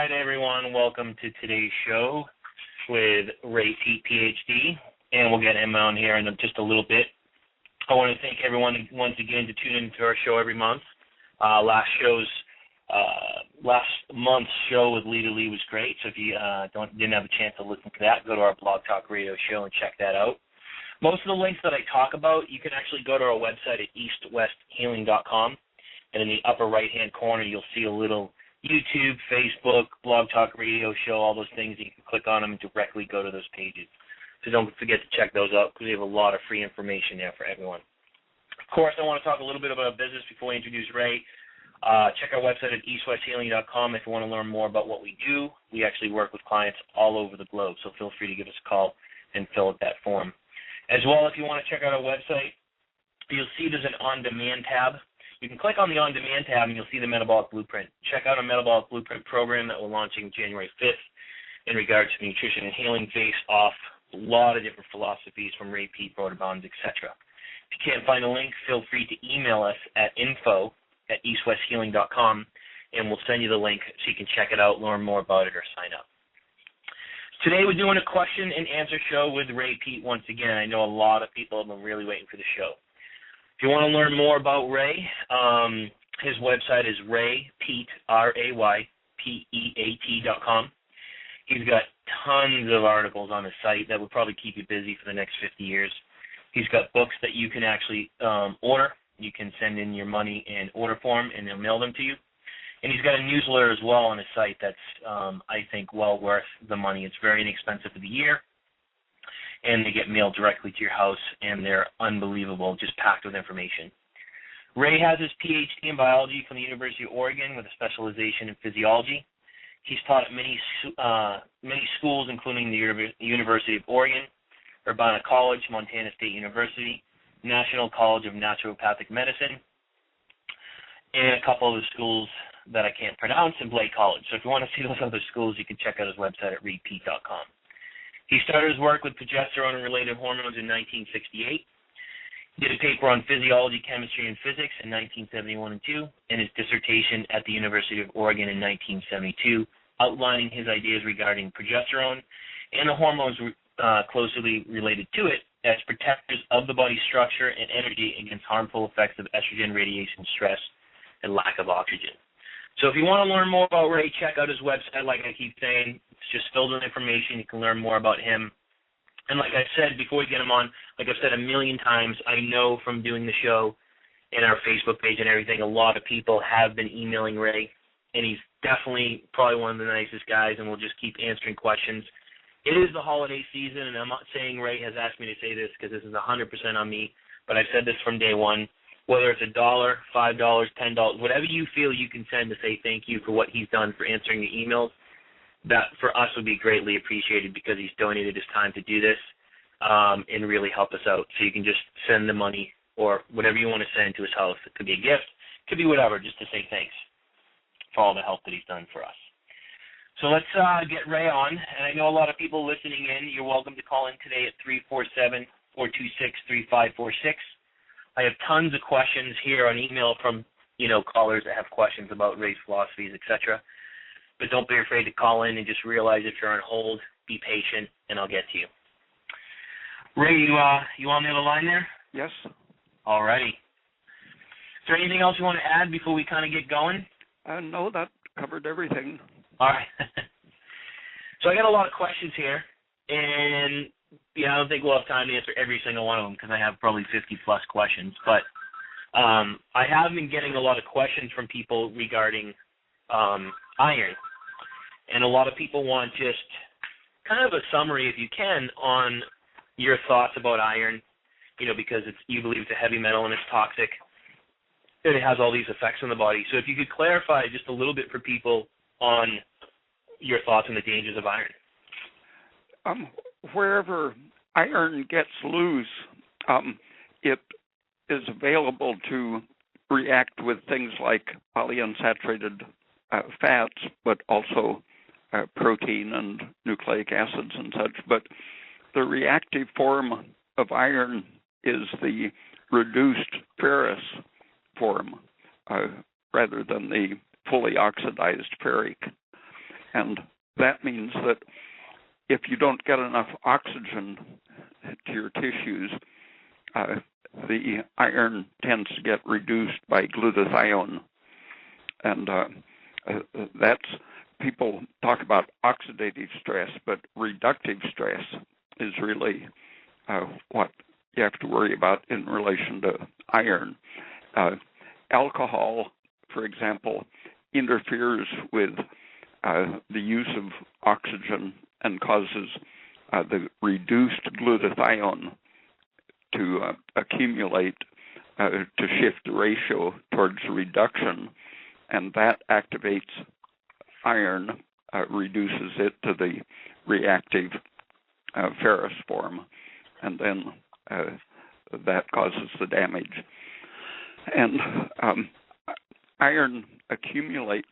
right, everyone. Welcome to today's show with Ray Peat, PhD, and we'll get him on here in just a little bit. I want to thank everyone once again to tune into our show every month. Last month's show with Lita Lee was great, so if you didn't have a chance to listen to that, go to our Blog Talk Radio show and check that out. Most of the links that I talk about, you can actually go to our website at eastwesthealing.com, and in the upper right-hand corner, you'll see a little YouTube, Facebook, Blog Talk Radio show, all those things. You can click on them and directly go to those pages. So don't forget to check those out because we have a lot of free information there for everyone. Of course, I want to talk a little bit about business before we introduce Ray. Check our website at eastwesthealing.com if you want to learn more about what we do. We actually work with clients all over the globe, so feel free to give us a call and fill out that form. As well, if you want to check out our website, you'll see there's an on-demand tab. You can click on the on-demand tab and you'll see the Metabolic Blueprint. Check out our Metabolic Blueprint program that we're launching January 5th in regards to nutrition and healing based off a lot of different philosophies from Ray Peat, Bonds, etc. If you can't find a link, feel free to email us at info@eastwesthealing.com and we'll send you the link so you can check it out, learn more about it, or sign up. Today we're doing a question and answer show with Ray Peat once again. I know a lot of people have been really waiting for the show. If you want to learn more about Ray, his website is raypeat, RAYPEAT.com. He's got tons of articles on his site that will probably keep you busy for the next 50 years. He's got books that you can actually order. You can send in your money in order form, and they'll mail them to you. And he's got a newsletter as well on his site that's, I think, well worth the money. It's very inexpensive for the year. And they get mailed directly to your house, and they're unbelievable, just packed with information. Ray has his PhD in biology from the University of Oregon with a specialization in physiology. He's taught at many schools, including the University of Oregon, Urbana College, Montana State University, National College of Naturopathic Medicine, and a couple of the schools that I can't pronounce, and Blake College. So if you want to see those other schools, you can check out his website at raypeat.com. He started his work with progesterone and related hormones in 1968. He did a paper on physiology, chemistry, and physics in 1971 and 2, and his dissertation at the University of Oregon in 1972, outlining his ideas regarding progesterone and the hormones closely related to it as protectors of the body's structure and energy against harmful effects of estrogen, radiation, stress, and lack of oxygen. So if you want to learn more about Ray, check out his website. Like I keep saying, it's just filled with information. You can learn more about him. And like I said, before we get him on, like I've said a million times, I know from doing the show and our Facebook page and everything, a lot of people have been emailing Ray, and he's definitely probably one of the nicest guys, and we'll just keep answering questions. It is the holiday season, and I'm not saying Ray has asked me to say this because this is 100% on me, but I've said this from day one. Whether it's $1, $5, $10, whatever you feel you can send to say thank you for what he's done for answering the emails, that for us would be greatly appreciated because he's donated his time to do this and really help us out. So you can just send the money or whatever you want to send to his house. It could be a gift, it could be whatever, just to say thanks for all the help that he's done for us. So let's get Ray on. And I know a lot of people listening in. You're welcome to call in today at 347-426-3546. I have tons of questions here on email from, callers that have questions about Ray's philosophies, etc. But don't be afraid to call in and just realize if you're on hold, be patient, and I'll get to you. Ray, you on the other line there? Yes. All righty. Is there anything else you want to add before we kind of get going? No, that covered everything. All right. So I got a lot of questions here, and I don't think we'll have time to answer every single one of them because I have probably 50-plus questions. But I have been getting a lot of questions from people regarding iron, and a lot of people want just kind of a summary, if you can, on your thoughts about iron, because you believe it's a heavy metal and it's toxic, and it has all these effects on the body. So if you could clarify just a little bit for people on your thoughts on the dangers of iron. Wherever iron gets loose, it is available to react with things like polyunsaturated fats, but also protein and nucleic acids and such. But the reactive form of iron is the reduced ferrous form rather than the fully oxidized ferric. And that means that if you don't get enough oxygen to your tissues, the iron tends to get reduced by glutathione. And that's, people talk about oxidative stress, but reductive stress is really what you have to worry about in relation to iron. Alcohol, for example, interferes with the use of oxygen and causes the reduced glutathione to accumulate, to shift the ratio towards reduction, and that activates iron, reduces it to the reactive ferrous form, and then that causes the damage. And iron accumulates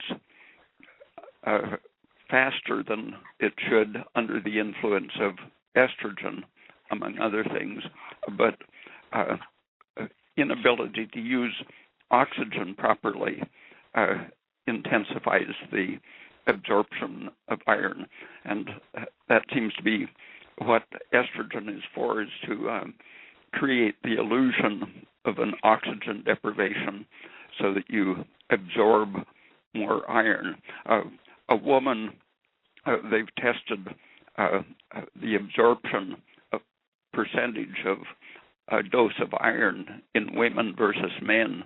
faster than it should under the influence of estrogen, among other things, but inability to use oxygen properly intensifies the absorption of iron, and that seems to be what estrogen is for, is to create the illusion of an oxygen deprivation so that you absorb more iron. A woman, they've tested the absorption percentage of a dose of iron in women versus men,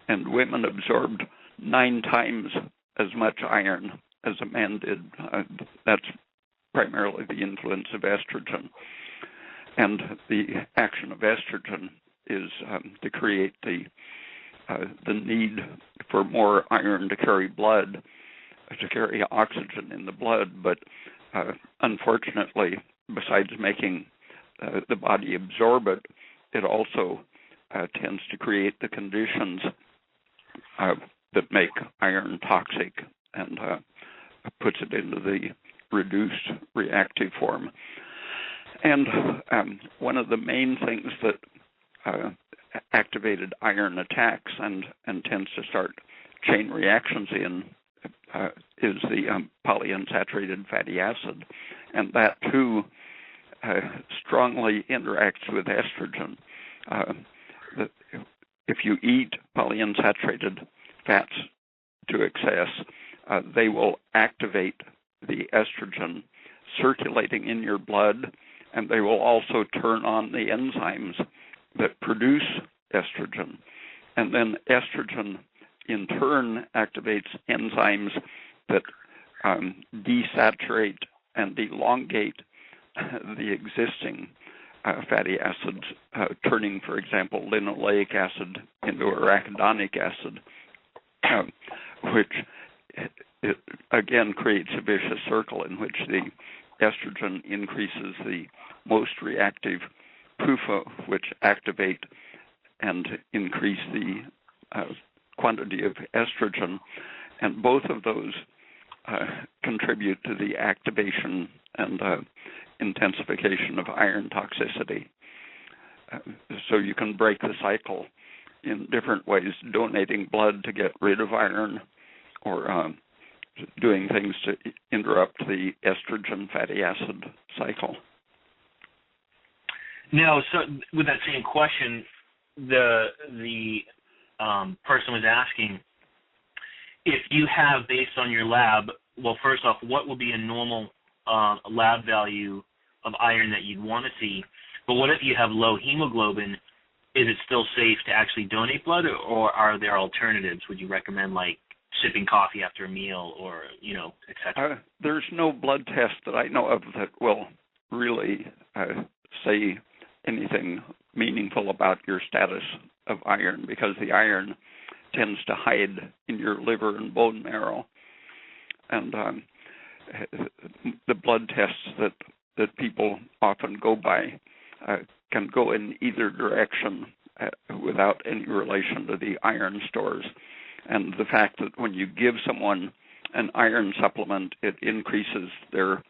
and women absorbed 9 times as much iron as a man did. That's primarily the influence of estrogen. And the action of estrogen is to create the need for more iron to carry blood, to carry oxygen in the blood. But unfortunately, besides making the body absorb it, it also tends to create the conditions that make iron toxic and puts it into the reduced reactive form. And one of the main things that activated iron attacks and tends to start chain reactions in is the polyunsaturated fatty acid, and that too strongly interacts with estrogen. If you eat polyunsaturated fats to excess, they will activate the estrogen circulating in your blood, and they will also turn on the enzymes that produce estrogen. And then estrogen, in turn, activates enzymes that desaturate and elongate the existing fatty acids, turning, for example, linoleic acid into arachidonic acid, which it again creates a vicious circle in which the estrogen increases the most reactive PUFA, which activate and increase the quantity of estrogen, and both of those contribute to the activation and intensification of iron toxicity. So you can break the cycle in different ways, donating blood to get rid of iron, or doing things to interrupt the estrogen fatty acid cycle. Now, so with that same question, the person was asking, if you have, based on your lab, well, first off, what will be a normal lab value of iron that you'd want to see? But what if you have low hemoglobin? Is it still safe to actually donate blood, or are there alternatives? Would you recommend, like, sipping coffee after a meal, or, et cetera? There's no blood test that I know of that will really say anything meaningful about your status of iron, because the iron tends to hide in your liver and bone marrow. And the blood tests that people often go by can go in either direction without any relation to the iron stores. And the fact that when you give someone an iron supplement, it increases their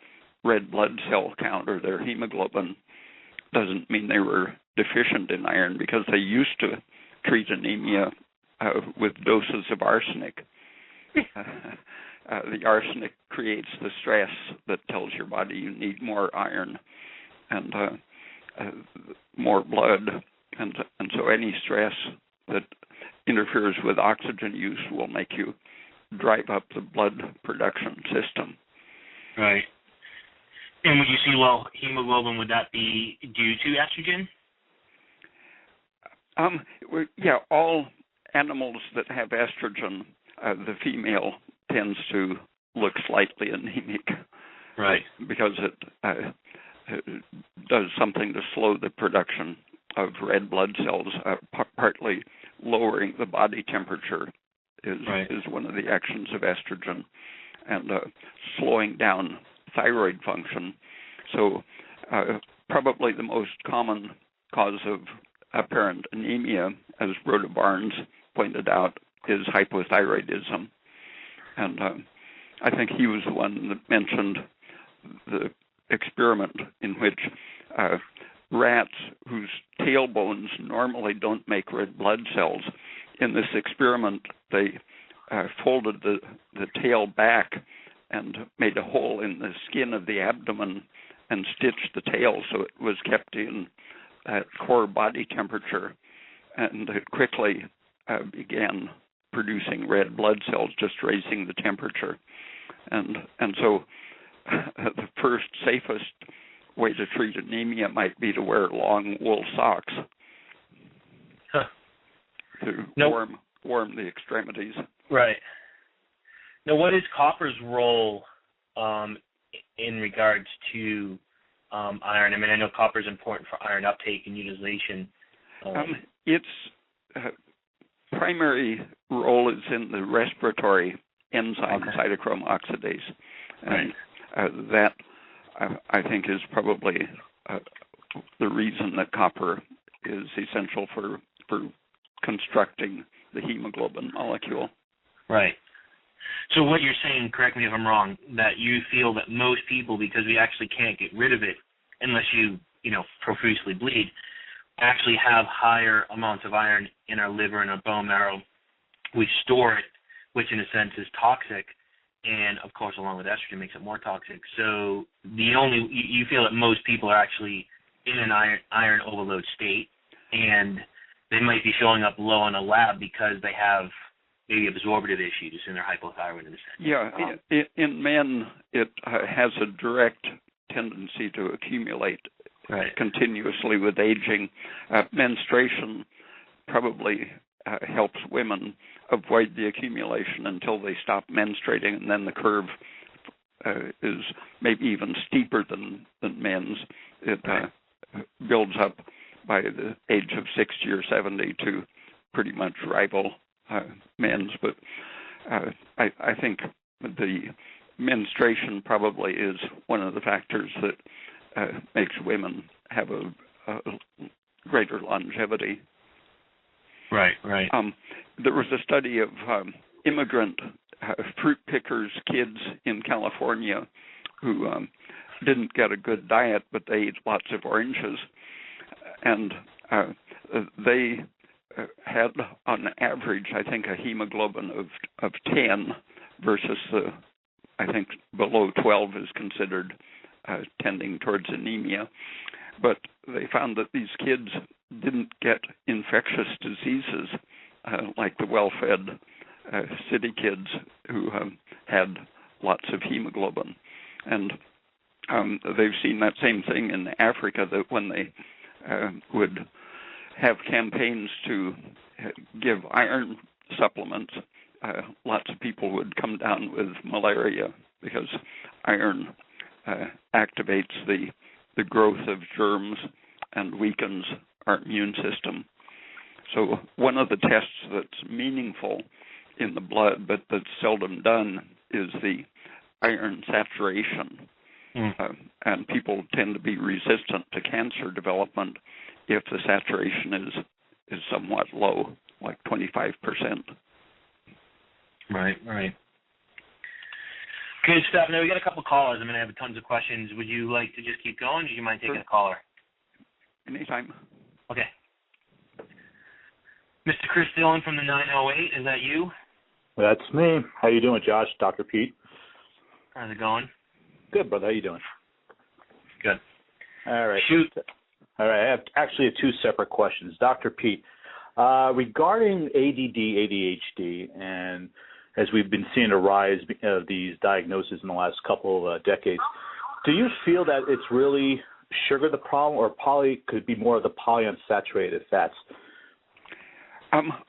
red blood cell count or their hemoglobin, doesn't mean they were deficient in iron, because they used to treat anemia with doses of arsenic. the arsenic creates the stress that tells your body you need more iron and more blood, and so any stress that interferes with oxygen use will make you drive up the blood production system. Right. And would you see low hemoglobin, would that be due to estrogen? Yeah, all animals that have estrogen, the female tends to look slightly anemic. Right. Because it does something to slow the production of red blood cells, partly lowering the body temperature is one of the actions of estrogen, and slowing down thyroid function. So probably the most common cause of apparent anemia, as Rhoda Barnes pointed out, is hypothyroidism. And I think he was the one that mentioned the experiment in which rats whose tailbones normally don't make red blood cells, in this experiment they folded the tail back and made a hole in the skin of the abdomen and stitched the tail so it was kept in core body temperature, and it quickly began producing red blood cells, just raising the temperature. And so the first safest way to treat anemia might be to wear long wool socks to warm the extremities. Right. Now, what is copper's role in regards to iron? I mean, I know copper is important for iron uptake and utilization. Its primary role is in the respiratory enzyme cytochrome oxidase. And that, I think, is probably the reason that copper is essential for constructing the hemoglobin molecule. Right. So what you're saying, correct me if I'm wrong, that you feel that most people, because we actually can't get rid of it unless you profusely bleed, actually have higher amounts of iron in our liver and our bone marrow. We store it, which in a sense is toxic, and of course along with estrogen makes it more toxic. So you feel that most people are actually in an iron overload state, and they might be showing up low on a lab because they have maybe absorptive issues in their hypothyroid in a sense. Yeah, in men it has a direct tendency to accumulate continuously with aging. Menstruation probably helps women avoid the accumulation until they stop menstruating, and then the curve is maybe even steeper than men's. It builds up by the age of 60 or 70 to pretty much rival men's, but I think the menstruation probably is one of the factors that makes women have a greater longevity. Right. There was a study of immigrant fruit pickers' kids in California who didn't get a good diet, but they ate lots of oranges, and they had, on average, I think, a hemoglobin of 10 versus I think below 12 is considered tending towards anemia. But they found that these kids didn't get infectious diseases like the well-fed city kids who had lots of hemoglobin. And they've seen that same thing in Africa, that when they would have campaigns to give iron supplements, lots of people would come down with malaria because iron activates the growth of germs and weakens our immune system. So one of the tests that's meaningful in the blood, but that's seldom done, is the iron saturation. And people tend to be resistant to cancer development if the saturation is somewhat low, like 25%. Right. Good stuff. Now we got a couple callers. I have tons of questions. Would you like to just keep going, or do you mind taking a caller? Anytime. Okay. Mr. Chris Dillon from the 908, is that you? That's me. How you doing, Josh? Dr. Pete? How's it going? Good, brother. How you doing? Good. All right. Shoot. All right. I have actually two separate questions. Dr. Pete, regarding ADD, ADHD, and as we've been seeing a rise of these diagnoses in the last couple of decades, do you feel that it's really sugar the problem, or could be more of the polyunsaturated fats?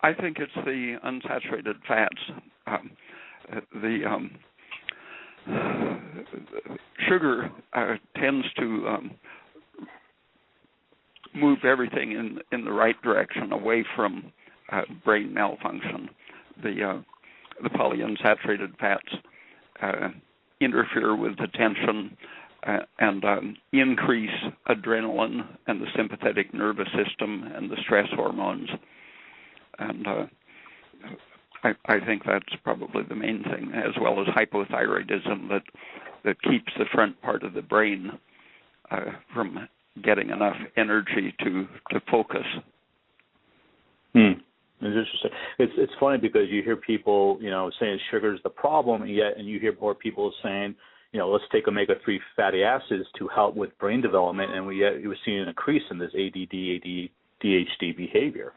I think it's the unsaturated fats. The sugar tends to move everything in the right direction, away from brain malfunction. The polyunsaturated fats interfere with attention and increase adrenaline and the sympathetic nervous system and the stress hormones. And I think that's probably the main thing, as well as hypothyroidism that keeps the front part of the brain from getting enough energy to focus. It's interesting. It's funny because you hear people, saying sugar is the problem, and you hear more people saying, let's take omega-3 fatty acids to help with brain development, and we're seeing an increase in this ADD, ADHD behavior.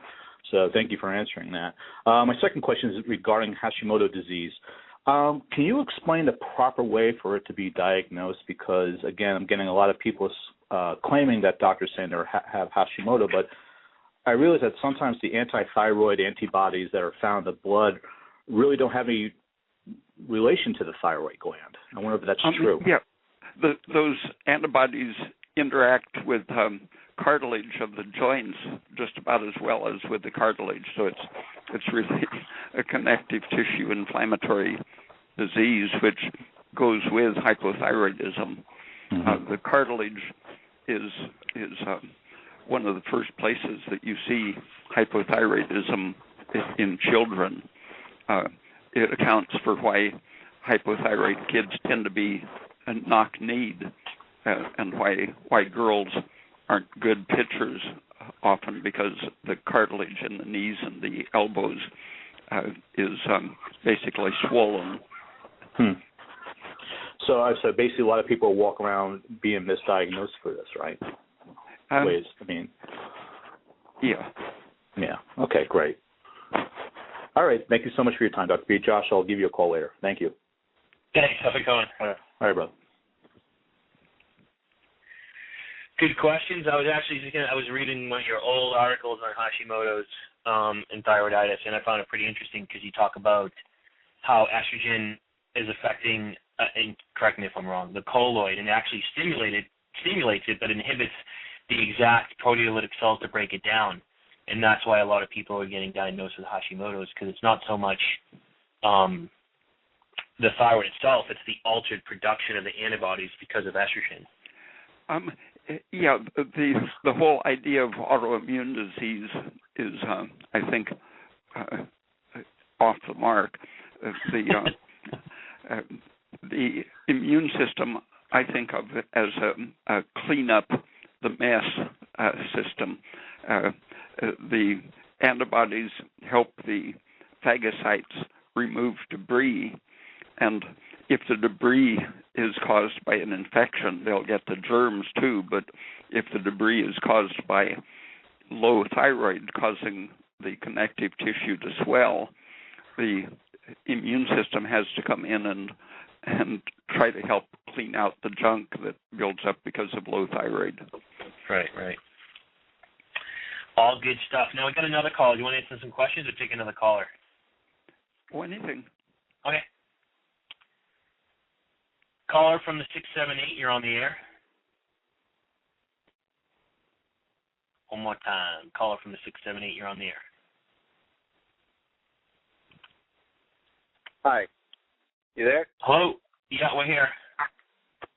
So thank you for answering that. My second question is regarding Hashimoto disease. Can you explain the proper way for it to be diagnosed? Because, again, I'm getting a lot of people claiming that doctors saying they have Hashimoto, but I realize that sometimes the anti-thyroid antibodies that are found in the blood really don't have any relation to the thyroid gland. I wonder if that's true. Yeah, those antibodies interact with cartilage of the joints just about as well as with the cartilage. So it's really a connective tissue inflammatory disease which goes with hypothyroidism. Mm-hmm. The cartilage is one of the first places that you see hypothyroidism in children. It accounts for why hypothyroid kids tend to be knock-kneed and why girls aren't good pitchers often, because the cartilage in the knees and the elbows is basically swollen. So basically a lot of people walk around being misdiagnosed for this, right? Yeah. Yeah. Okay, great. All right. Thank you so much for your time, Dr. P. Josh, I'll give you a call later. Thank you. Thanks. How's it going? All right, brother. Good questions. I was reading one of your old articles on Hashimoto's and thyroiditis, and I found it pretty interesting because you talk about how estrogen is affecting, and correct me if I'm wrong, the colloid, and actually stimulates it, but inhibits the exact proteolytic cells to break it down. And that's why a lot of people are getting diagnosed with Hashimoto's, because it's not so much the thyroid itself, it's the altered production of the antibodies because of estrogen. Yeah, the whole idea of autoimmune disease is, I think, off the mark. The immune system, I think of it as a clean up the mess system. The antibodies help the phagocytes remove debris, and if the debris is caused by an infection, they'll get the germs too, but if the debris is caused by low thyroid causing the connective tissue to swell, the immune system has to come in and try to help clean out the junk that builds up because of low thyroid. Right. All good stuff. Now we got another call. Do you want to answer some questions or take another caller? Oh, anything. Okay. Caller from the 678, you're on the air. One more time. Caller from the 678, you're on the air. Hi. You there? Hello. Yeah, we're here.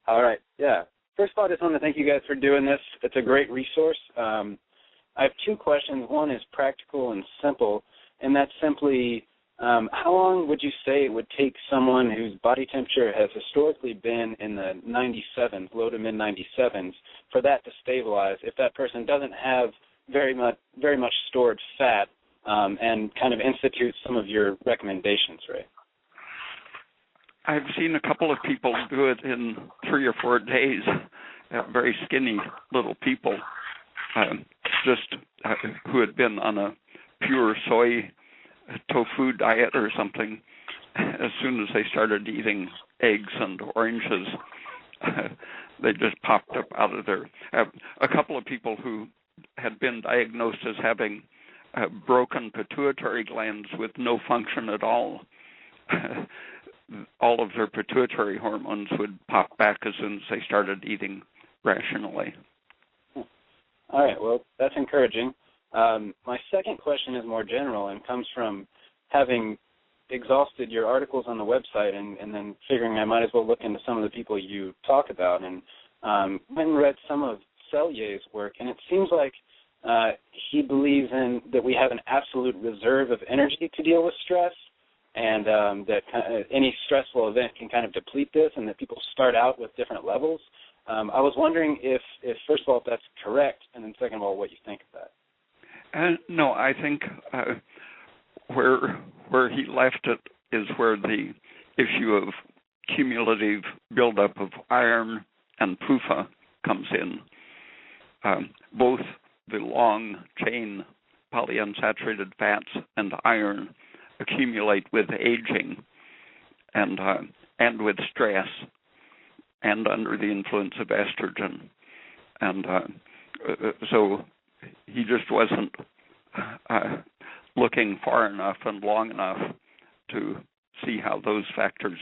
All right. Yeah. First of all, I just want to thank you guys for doing this. It's a great resource. I have two questions. One is practical and simple, and that's simply how long would you say it would take someone whose body temperature has historically been in the 97s, low to mid 97s, for that to stabilize if that person doesn't have very much stored fat and kind of institute some of your recommendations, Ray? I've seen a couple of people do it in 3 or 4 days, very skinny little people, who had been on a pure soy tofu diet or something. As soon as they started eating eggs and oranges, they just popped up out of there. A couple of people who had been diagnosed as having broken pituitary glands with no function at all, all of their pituitary hormones would pop back as soon as they started eating rationally. All right, well, that's encouraging. My second question is more general and comes from having exhausted your articles on the website and then figuring I might as well look into some of the people you talk about, and went and read some of Cellier's work, and it seems like he believes in that we have an absolute reserve of energy to deal with stress, and that any stressful event can kind of deplete this, and that people start out with different levels. I was wondering if first of all, if that's correct, and then second of all, what you think of that. No, I think where he left it is where the issue of cumulative buildup of iron and PUFA comes in. Both the long-chain polyunsaturated fats and iron accumulate with aging and with stress and under the influence of estrogen. And so he just wasn't looking far enough and long enough to see how those factors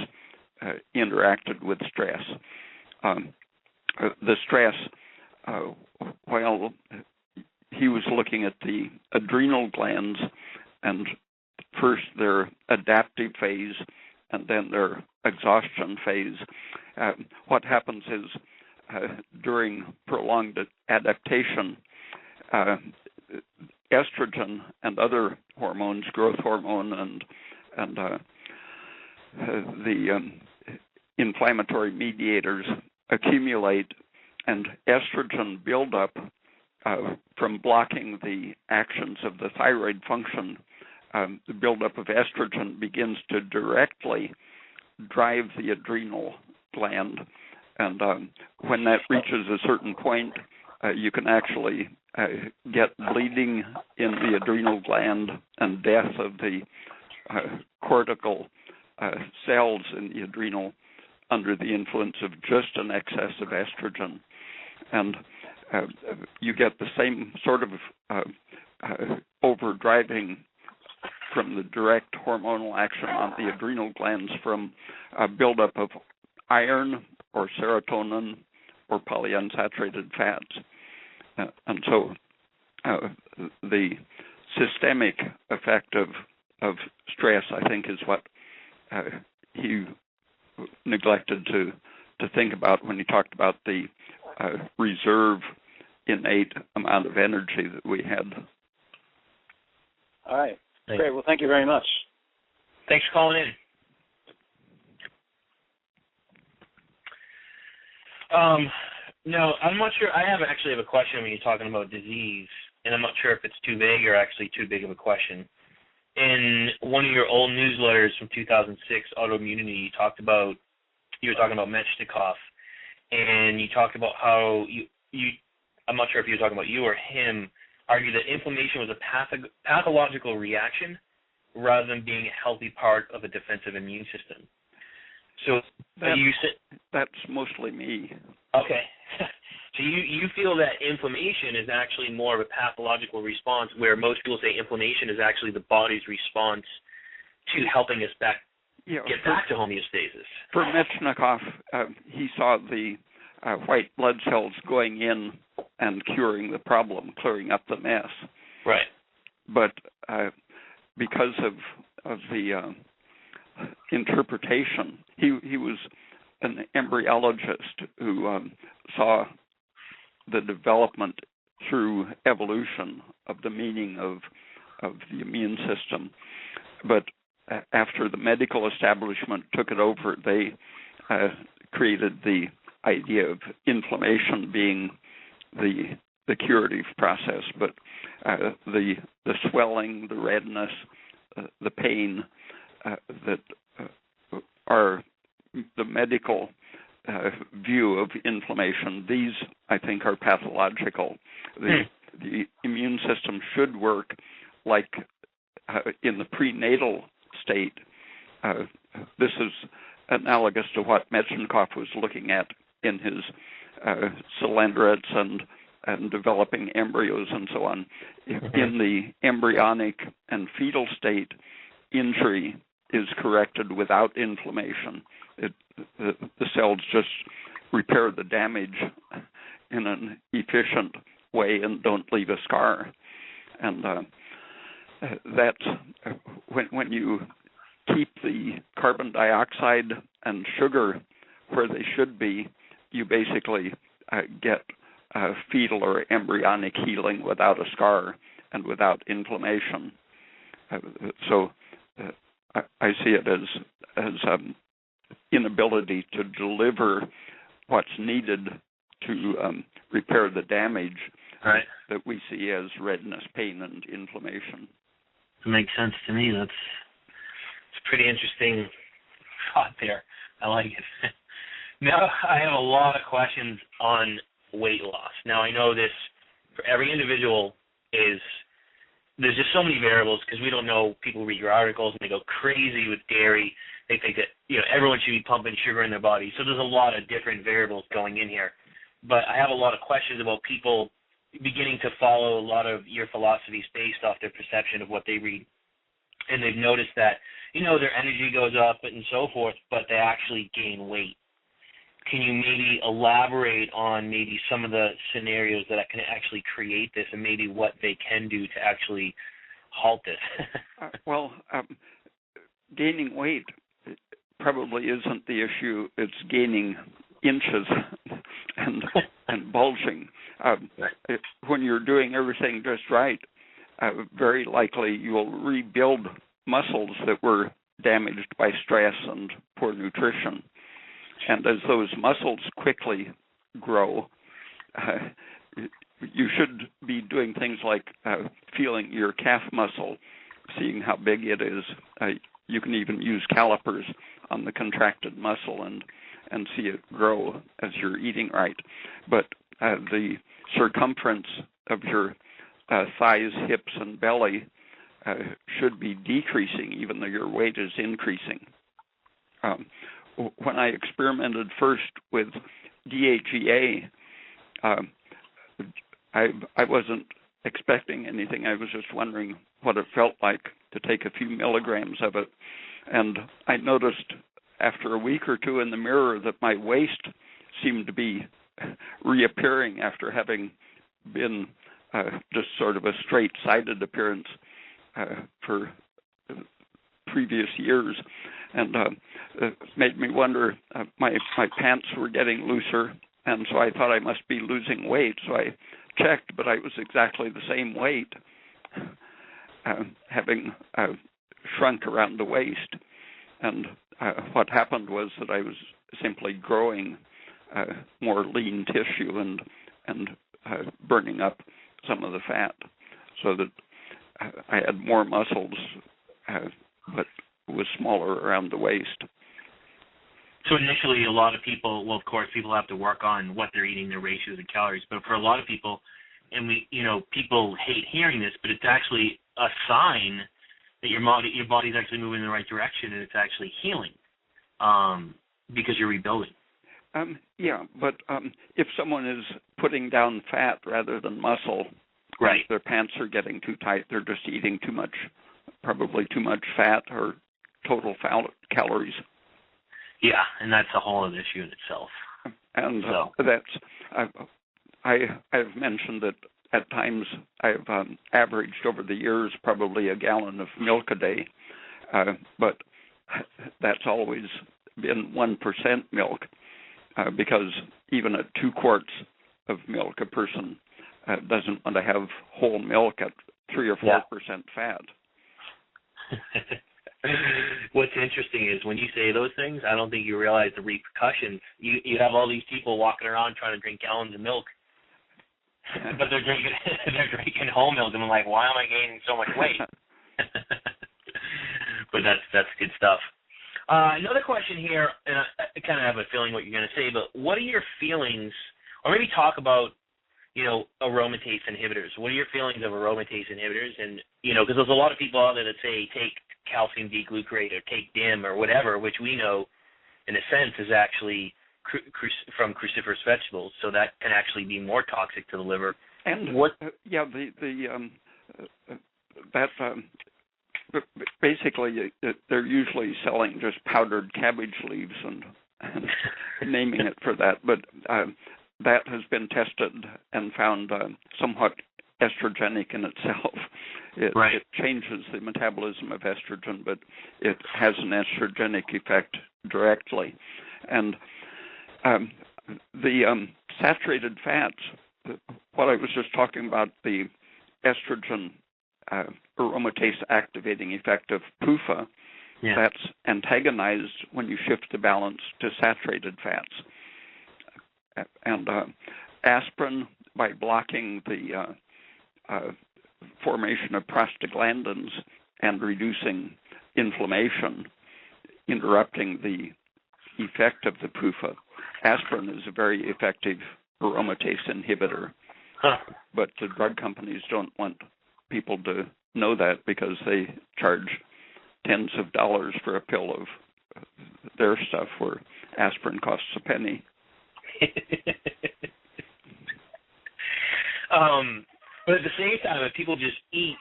interacted with stress. The stress, while he was looking at the adrenal glands and first their adaptive phase and then their exhaustion phase, what happens is during prolonged adaptation, estrogen and other hormones, growth hormone and the inflammatory mediators accumulate, and estrogen buildup from blocking the actions of the thyroid function. The buildup of estrogen begins to directly drive the adrenal gland, and when that reaches a certain point, you can actually get bleeding in the adrenal gland and death of the cortical cells in the adrenal under the influence of just an excess of estrogen. And you get the same sort of overdriving from the direct hormonal action on the adrenal glands from buildup of iron or serotonin or polyunsaturated fats. And so the systemic effect of stress, I think, is what he neglected to think about when he talked about the reserve innate amount of energy that we had. All right. Great. Well, thank you very much. Thanks for calling in. No, I'm not sure. I actually have a question when you're talking about disease, and I'm not sure if it's too vague or actually too big of a question. In one of your old newsletters from 2006, Autoimmunity, you were talking about Metchnikoff, and you talked about how I'm not sure if you were talking about you or him, argued that inflammation was a pathological reaction rather than being a healthy part of a defensive immune system. So that's mostly me. Okay. So you feel that inflammation is actually more of a pathological response, where most people say inflammation is actually the body's response to helping us get back to homeostasis. For Metchnikoff, he saw the white blood cells going in and curing the problem, clearing up the mess. Right. But because of the interpretation, he was an embryologist who saw the development through evolution of the meaning of the immune system. But after the medical establishment took it over, they created the idea of inflammation being the the curative process, but the swelling, the redness, the pain that are the medical view of inflammation, these, I think, are pathological. The immune system should work like in the prenatal state. This is analogous to what Metchnikoff was looking at in his cylindrites and developing embryos and so on. In the embryonic and fetal state, injury is corrected without inflammation. The cells just repair the damage in an efficient way and don't leave a scar. And that's when you keep the carbon dioxide and sugar where they should be, you basically get fetal or embryonic healing without a scar and without inflammation. So I see it as inability to deliver what's needed to repair the damage that we see as redness, pain, and inflammation. It makes sense to me. It's a pretty interesting thought there. I like it. Now, I have a lot of questions on weight loss. Now, I know this for every individual there's just so many variables because we don't know. People read your articles and they go crazy with dairy. They think that everyone should be pumping sugar in their body. So there's a lot of different variables going in here. But I have a lot of questions about people beginning to follow a lot of your philosophies based off their perception of what they read. And they've noticed that, their energy goes up and so forth, but they actually gain weight. Can you maybe elaborate on maybe some of the scenarios that can actually create this and maybe what they can do to actually halt this? Gaining weight probably isn't the issue. It's gaining inches and bulging. When you're doing everything just right, very likely you will rebuild muscles that were damaged by stress and poor nutrition. And as those muscles quickly grow, you should be doing things like feeling your calf muscle, seeing how big it is. You can even use calipers on the contracted muscle and see it grow as you're eating right. But the circumference of your thighs, hips, and belly should be decreasing even though your weight is increasing. When I experimented first with DHEA, I wasn't expecting anything. I was just wondering what it felt like to take a few milligrams of it. And I noticed after a week or two in the mirror that my waist seemed to be reappearing after having been just sort of a straight-sided appearance for previous years. And it made me wonder, my pants were getting looser, and so I thought I must be losing weight. So I checked, but I was exactly the same weight, having shrunk around the waist. And what happened was that I was simply growing more lean tissue and burning up some of the fat, so that I had more muscles, but was smaller around the waist. So initially, a lot of people, well, of course, people have to work on what they're eating, their ratios of calories. But for a lot of people, and people hate hearing this, but it's actually a sign that your body's actually moving in the right direction and it's actually healing, because you're rebuilding. But if someone is putting down fat rather than muscle, right, their pants are getting too tight, they're just eating too much, probably too much fat or total calories. Yeah, and that's a whole other issue in itself. And I've mentioned that at times I've averaged over the years probably a gallon of milk a day, but that's always been 1% milk, because even at 2 quarts of milk, a person doesn't want to have whole milk at 3 or 4% fat. What's interesting is when you say those things, I don't think you realize the repercussions. You have all these people walking around trying to drink gallons of milk. but they're drinking whole milk, and I'm like, why am I gaining so much weight? But that's good stuff. Another question here, and I kind of have a feeling what you're going to say, but what are your feelings, or maybe talk about, aromatase inhibitors. What are your feelings of aromatase inhibitors? And, because there's a lot of people out there that say take calcium D-glucarate or take DIM or whatever, which we know, in a sense, is actually from cruciferous vegetables, so that can actually be more toxic to the liver. And basically they're usually selling just powdered cabbage leaves and naming it for that, but that has been tested and found somewhat estrogenic in itself. It changes the metabolism of estrogen, but it has an estrogenic effect directly. And the saturated fats, what I was just talking about, the estrogen aromatase activating effect of PUFA, that's antagonized when you shift the balance to saturated fats. And aspirin, by blocking the formation of prostaglandins and reducing inflammation, interrupting the effect of the PUFA, aspirin is a very effective aromatase inhibitor. But the drug companies don't want people to know that because they charge tens of dollars for a pill of their stuff where aspirin costs a penny. But at the same time, if people just eat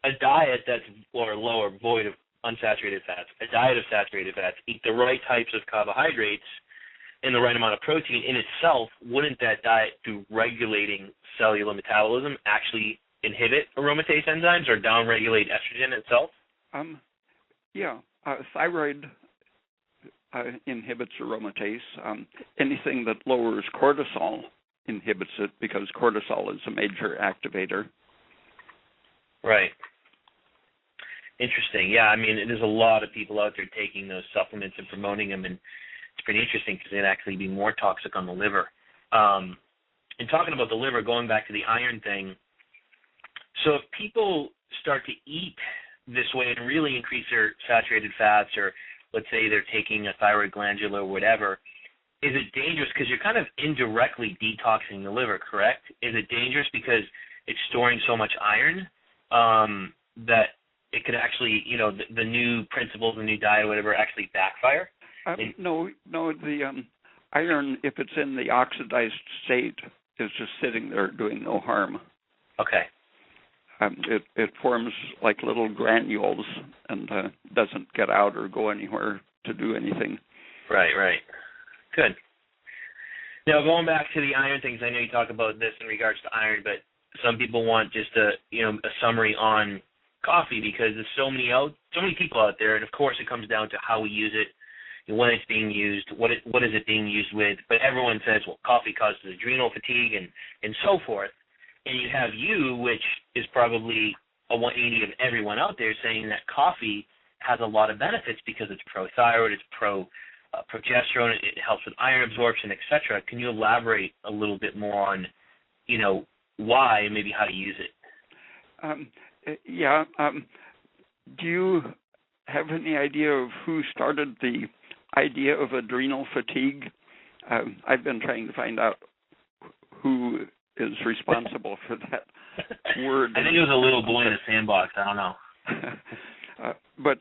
a diet that's low or void of unsaturated fats, a diet of saturated fats, eat the right types of carbohydrates and the right amount of protein in itself, wouldn't that diet, through regulating cellular metabolism, actually inhibit aromatase enzymes or downregulate estrogen itself? Thyroid inhibits aromatase. Anything that lowers cortisol inhibits it because cortisol is a major activator. Right. Interesting. Yeah, I mean, there's a lot of people out there taking those supplements and promoting them, and it's pretty interesting because they'd actually be more toxic on the liver. And talking about the liver, going back to the iron thing, so if people start to eat this way and really increase their saturated fats, or let's say they're taking a thyroid glandula or whatever, is it dangerous because you're kind of indirectly detoxing the liver, correct? Is it dangerous because it's storing so much iron that it could actually, the new principles, the new diet, or whatever, actually backfire? No, the iron, if it's in the oxidized state, is just sitting there doing no harm. Okay. It forms like little granules and doesn't get out or go anywhere to do anything. Right. Good. Now, going back to the iron things, I know you talk about this in regards to iron, but some people want just a summary on coffee because there's so many people out there, and of course it comes down to how we use it, when it's being used, what is it being used with. But everyone says, well, coffee causes adrenal fatigue and so forth. And you have you, which is probably a 180 of everyone out there, saying that coffee has a lot of benefits because it's pro-thyroid, it's progesterone, it helps with iron absorption, etc. Can you elaborate a little bit more on, why and maybe how to use it? Do you have any idea of who started the idea of adrenal fatigue? I've been trying to find out who is responsible for that word. I think it was a little boy in a sandbox. I don't know. But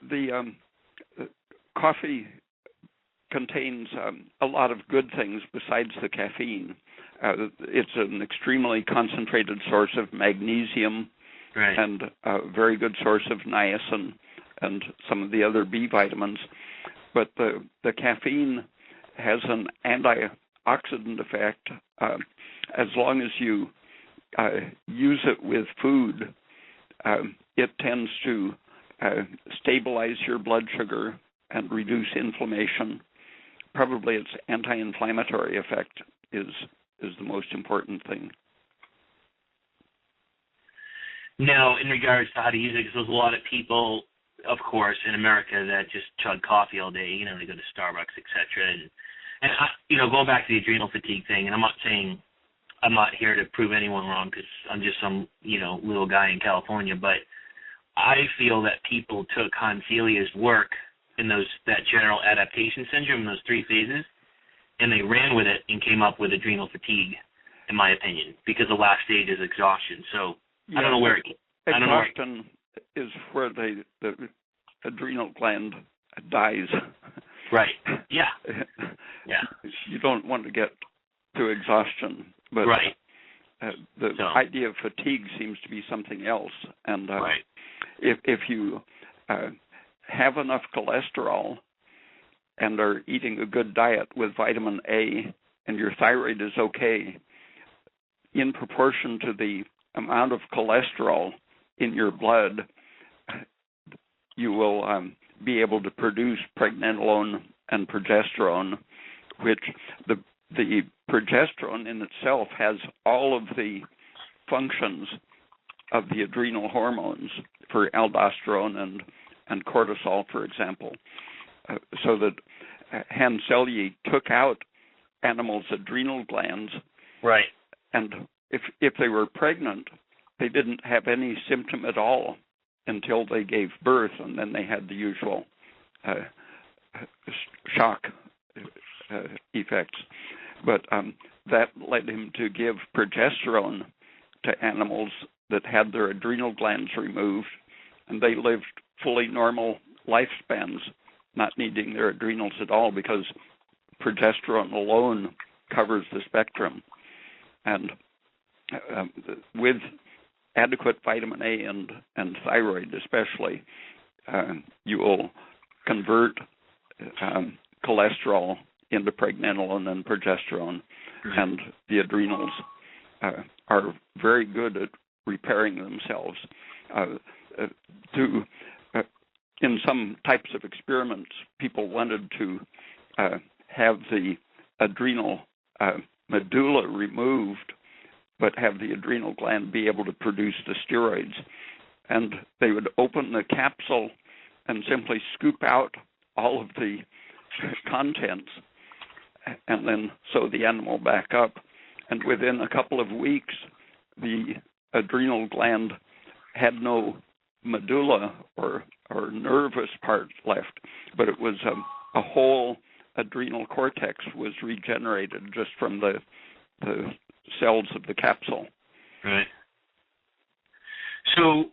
the coffee contains a lot of good things besides the caffeine. It's an extremely concentrated source of magnesium, right, and a very good source of niacin and some of the other B vitamins. But the caffeine has an antioxidant effect. As long as you use it with food, it tends to stabilize your blood sugar and reduce inflammation. Probably its anti-inflammatory effect is the most important thing. Now, in regards to how to use it, because there's a lot of people, of course, in America that just chug coffee all day, they go to Starbucks, etc. And going back to the adrenal fatigue thing, and I'm not saying I'm not here to prove anyone wrong because I'm just some, little guy in California, but I feel that people took Hans Celia's work in that general adaptation syndrome, those 3 phases, and they ran with it and came up with adrenal fatigue, in my opinion, because the last stage is exhaustion. So I don't know where exhaustion is where the adrenal gland dies. Right. Yeah. Yeah. You don't want to get to exhaustion, but right. The idea of fatigue seems to be something else. And right. if you have enough cholesterol and are eating a good diet with vitamin A and your thyroid is okay, in proportion to the amount of cholesterol in your blood, you will be able to produce pregnenolone and progesterone, which the progesterone in itself has all of the functions of the adrenal hormones for aldosterone and cortisol, for example, so that Hans Selye took out animals' adrenal glands. Right. And if they were pregnant, they didn't have any symptom at all until they gave birth, and then they had the usual shock effects. But that led him to give progesterone to animals that had their adrenal glands removed, and they lived fully normal lifespans, not needing their adrenals at all, because progesterone alone covers the spectrum. And with adequate vitamin A and thyroid especially, you will convert cholesterol into pregnenolone and progesterone, and the adrenals are very good at repairing themselves. In some types of experiments, people wanted to have the adrenal medulla removed, but have the adrenal gland be able to produce the steroids. And they would open the capsule and simply scoop out all of the contents and then sew the animal back up. And within a couple of weeks, the adrenal gland had no medulla or nervous part left, but it was a whole adrenal cortex was regenerated just from the cells of the capsule. Right. So,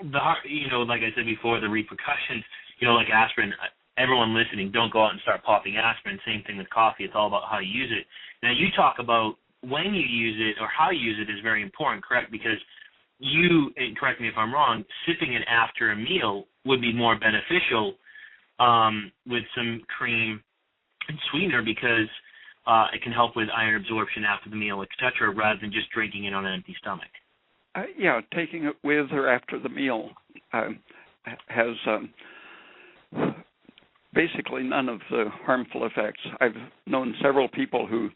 like I said before, the repercussions, like aspirin, everyone listening, don't go out and start popping aspirin. Same thing with coffee. It's all about how you use it. Now, you talk about when you use it or how you use it is very important, correct? Because and correct me if I'm wrong, sipping it after a meal would be more beneficial with some cream and sweetener because it can help with iron absorption after the meal, etc., rather than just drinking it on an empty stomach. Taking it with or after the meal has basically none of the harmful effects. I've known several people who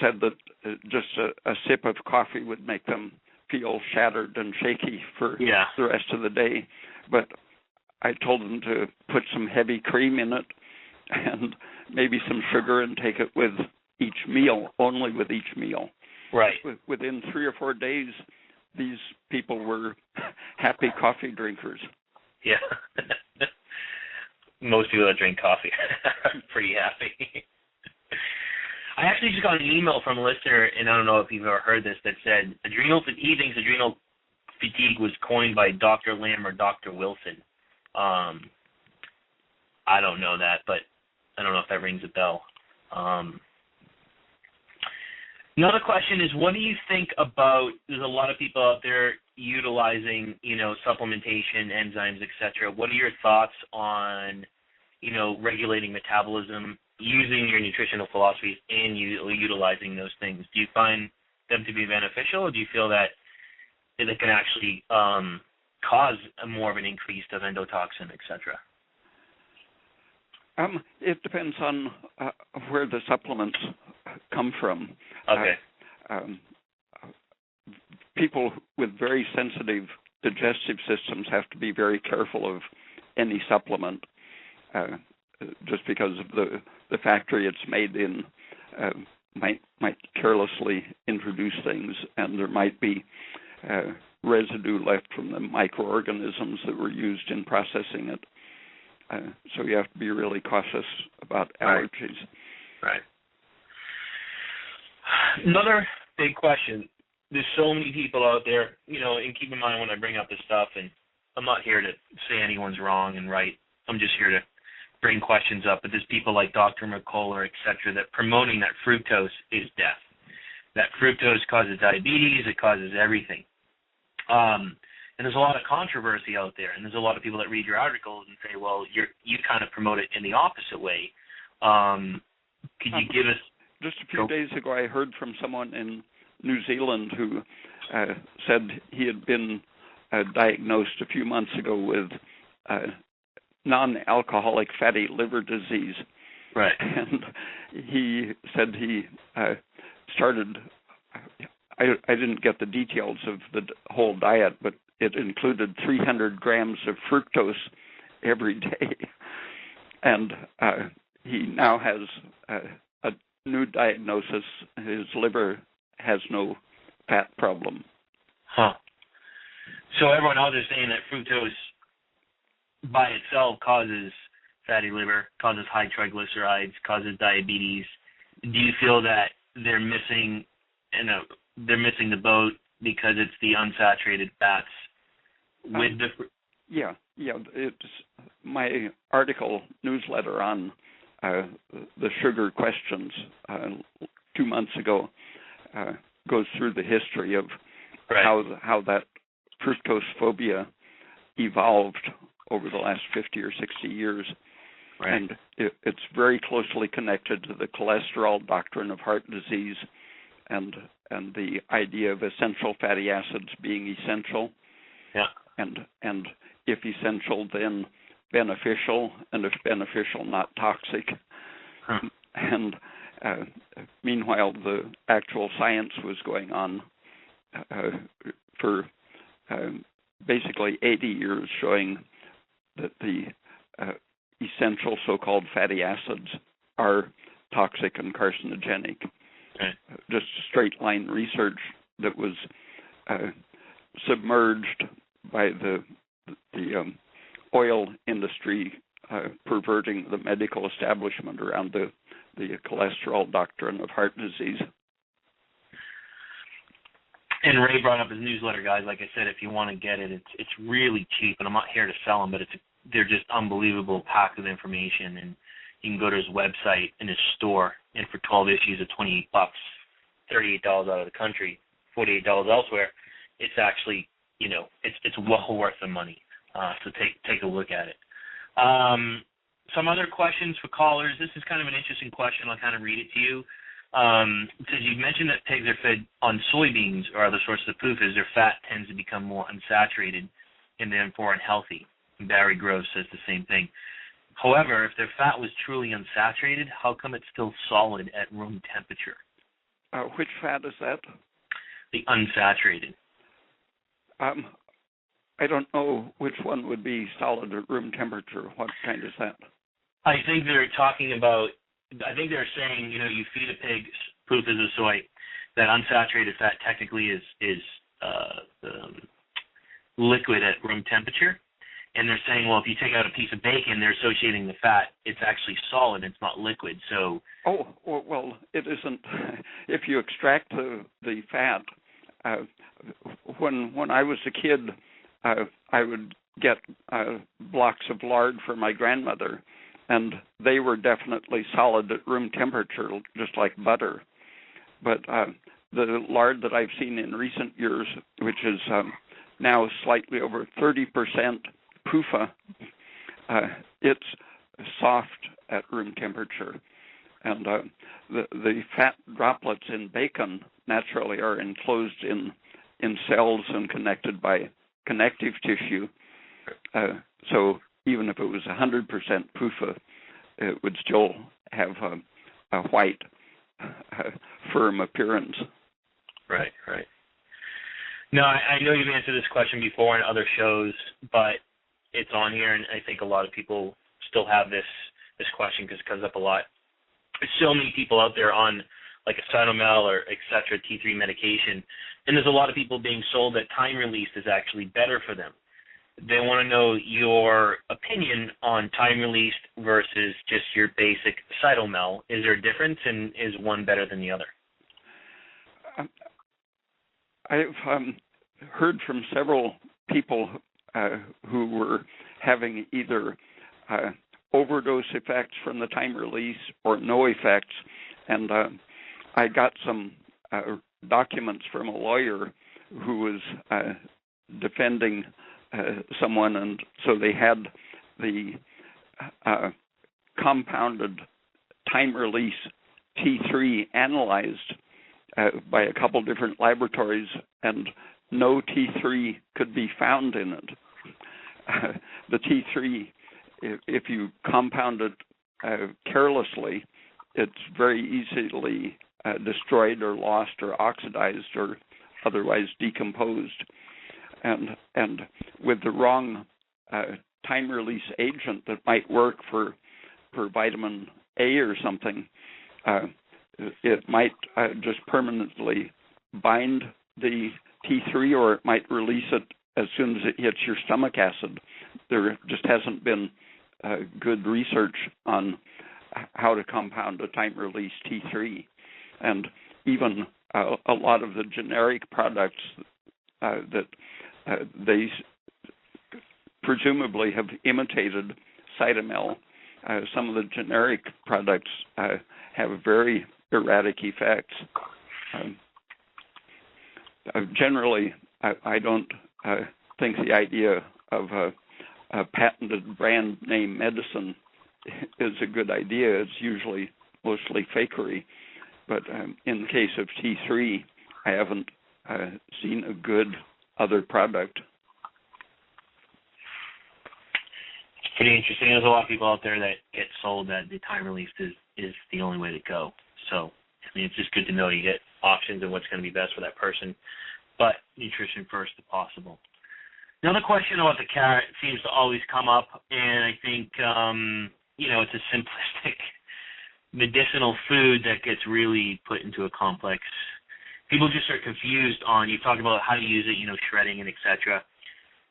said that just a sip of coffee would make them feel shattered and shaky for the rest of the day. But I told them to put some heavy cream in it and maybe some sugar and take it with each meal, only with each meal. Right. Within 3 or 4 days, these people were happy coffee drinkers. Yeah. Most people that drink coffee are pretty happy. I actually just got an email from a listener, and I don't know if you've ever heard this, that said he thinks adrenal fatigue was coined by Dr. Lamb or Dr. Wilson. I don't know that, but I don't know if that rings a bell. Another question is, what do you think about, there's a lot of people out there utilizing, supplementation, enzymes, etc. What are your thoughts on, regulating metabolism, using your nutritional philosophies and utilizing those things? Do you find them to be beneficial, or do you feel that it can actually cause more of an increase of endotoxin, etc.? It depends on where the supplements come from. Okay. People with very sensitive digestive systems have to be very careful of any supplement, just because of the factory it's made in might carelessly introduce things, and there might be residue left from the microorganisms that were used in processing it. So you have to be really cautious about allergies. Right. Another big question. There's so many people out there, and keep in mind when I bring up this stuff, and I'm not here to say anyone's wrong and right. I'm just here to bring questions up. But there's people like Dr. McCullough, et cetera, that promoting that fructose is death. That fructose causes diabetes. It causes everything. And there's a lot of controversy out there, and there's a lot of people that read your articles and say, well, you kind of promote it in the opposite way. Could you give us... Just a few days ago, I heard from someone in New Zealand who said he had been diagnosed a few months ago with non-alcoholic fatty liver disease. Right. And he said he started... I didn't get the details of the whole diet, but it included 300 grams of fructose every day. And he now has a new diagnosis. His liver has no fat problem. Huh. So everyone out there saying that fructose by itself causes fatty liver, causes high triglycerides, causes diabetes. Do you feel that they're missing the boat because it's the unsaturated fats with the... Yeah. It's my article newsletter on the sugar questions 2 months ago goes through the history of how that fructose phobia evolved over the last 50 or 60 years. Right. And it's very closely connected to the cholesterol doctrine of heart disease and the idea of essential fatty acids being essential. Yeah. And if essential, then beneficial, and if beneficial, not toxic. Huh. And meanwhile, the actual science was going on for basically 80 years, showing that the essential so-called fatty acids are toxic and carcinogenic. Okay. Just straight line research that was submerged by the oil industry perverting the medical establishment around the cholesterol doctrine of heart disease. And Ray brought up his newsletter, guys. Like I said, if you want to get it, it's really cheap, and I'm not here to sell them, but they're just unbelievable pack of information, and you can go to his website and his store, and for 12 issues of $28, $38 out of the country, $48 elsewhere, it's actually, it's well worth the money. So take a look at it. Some other questions for callers. This is kind of an interesting question. I'll kind of read it to you. It says, you mentioned that pigs are fed on soybeans or other sources of PUFAs. Their fat tends to become more unsaturated and therefore unhealthy. Barry Groves says the same thing. However, if their fat was truly unsaturated, how come it's still solid at room temperature? Which fat is that? The unsaturated. I don't know which one would be solid at room temperature. What kind is that? I think they're saying, you feed a pig PUFAs of soy, that unsaturated fat technically is liquid at room temperature. And they're saying, well, if you take out a piece of bacon, they're associating the fat. It's actually solid. It's not liquid. So. Oh, well, it isn't. If you extract the fat, when I was a kid, I would get blocks of lard for my grandmother, and they were definitely solid at room temperature, just like butter. But the lard that I've seen in recent years, which is now slightly over 30% PUFA, it's soft at room temperature. And the fat droplets in bacon naturally are enclosed in cells and connected by connective tissue. So even if it was 100% PUFA, it would still have a white, firm appearance. Right. No, I know you've answered this question before in other shows, but it's on here, and I think a lot of people still have this question because it comes up a lot. There's so many people out there on like a Cytomel or et cetera, T3 medication. And there's a lot of people being sold that time released is actually better for them. They want to know your opinion on time released versus just your basic Cytomel. Is there a difference, and is one better than the other? I've heard from several people who were having either overdose effects from the time release or no effects, and I got some documents from a lawyer who was defending someone, and so they had the compounded time release T3 analyzed by a couple different laboratories, and no T3 could be found in it. The T3, if you compound it carelessly, it's very easily destroyed or lost or oxidized or otherwise decomposed. And with the wrong time release agent that might work for vitamin A or something, it might just permanently bind the T3, or it might release it as soon as it hits your stomach acid. There just hasn't been good research on how to compound a time release T3. And even a lot of the generic products that they presumably have imitated Cytomel. Some of the generic products have very erratic effects. Generally, I don't think the idea of a patented brand name medicine is a good idea. It's usually mostly fakery. But in the case of T3, I haven't seen a good other product. It's pretty interesting. There's a lot of people out there that get sold that the time release is the only way to go. So, I mean, it's just good to know you get options and what's going to be best for that person, but nutrition first if possible. Another question about the carrot seems to always come up, and I think, it's a simplistic medicinal food that gets really put into a complex. People just are confused on, you talk about how to use it, shredding and et cetera.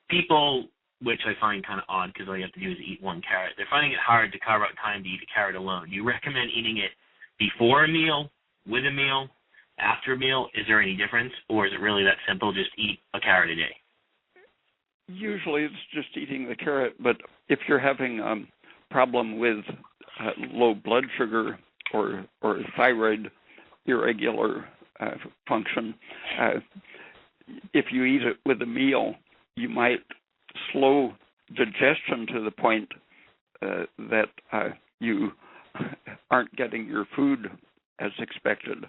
People, which I find kind of odd because all you have to do is eat one carrot, they're finding it hard to carve out time to eat a carrot alone. Do you recommend eating it before a meal, with a meal, after a meal? Is there any difference, or is it really that simple, just eat a carrot a day? Usually it's just eating the carrot, but if you're having a problem with low blood sugar or thyroid irregular function, if you eat it with a meal, you might slow digestion to the point that you aren't getting your food as expected,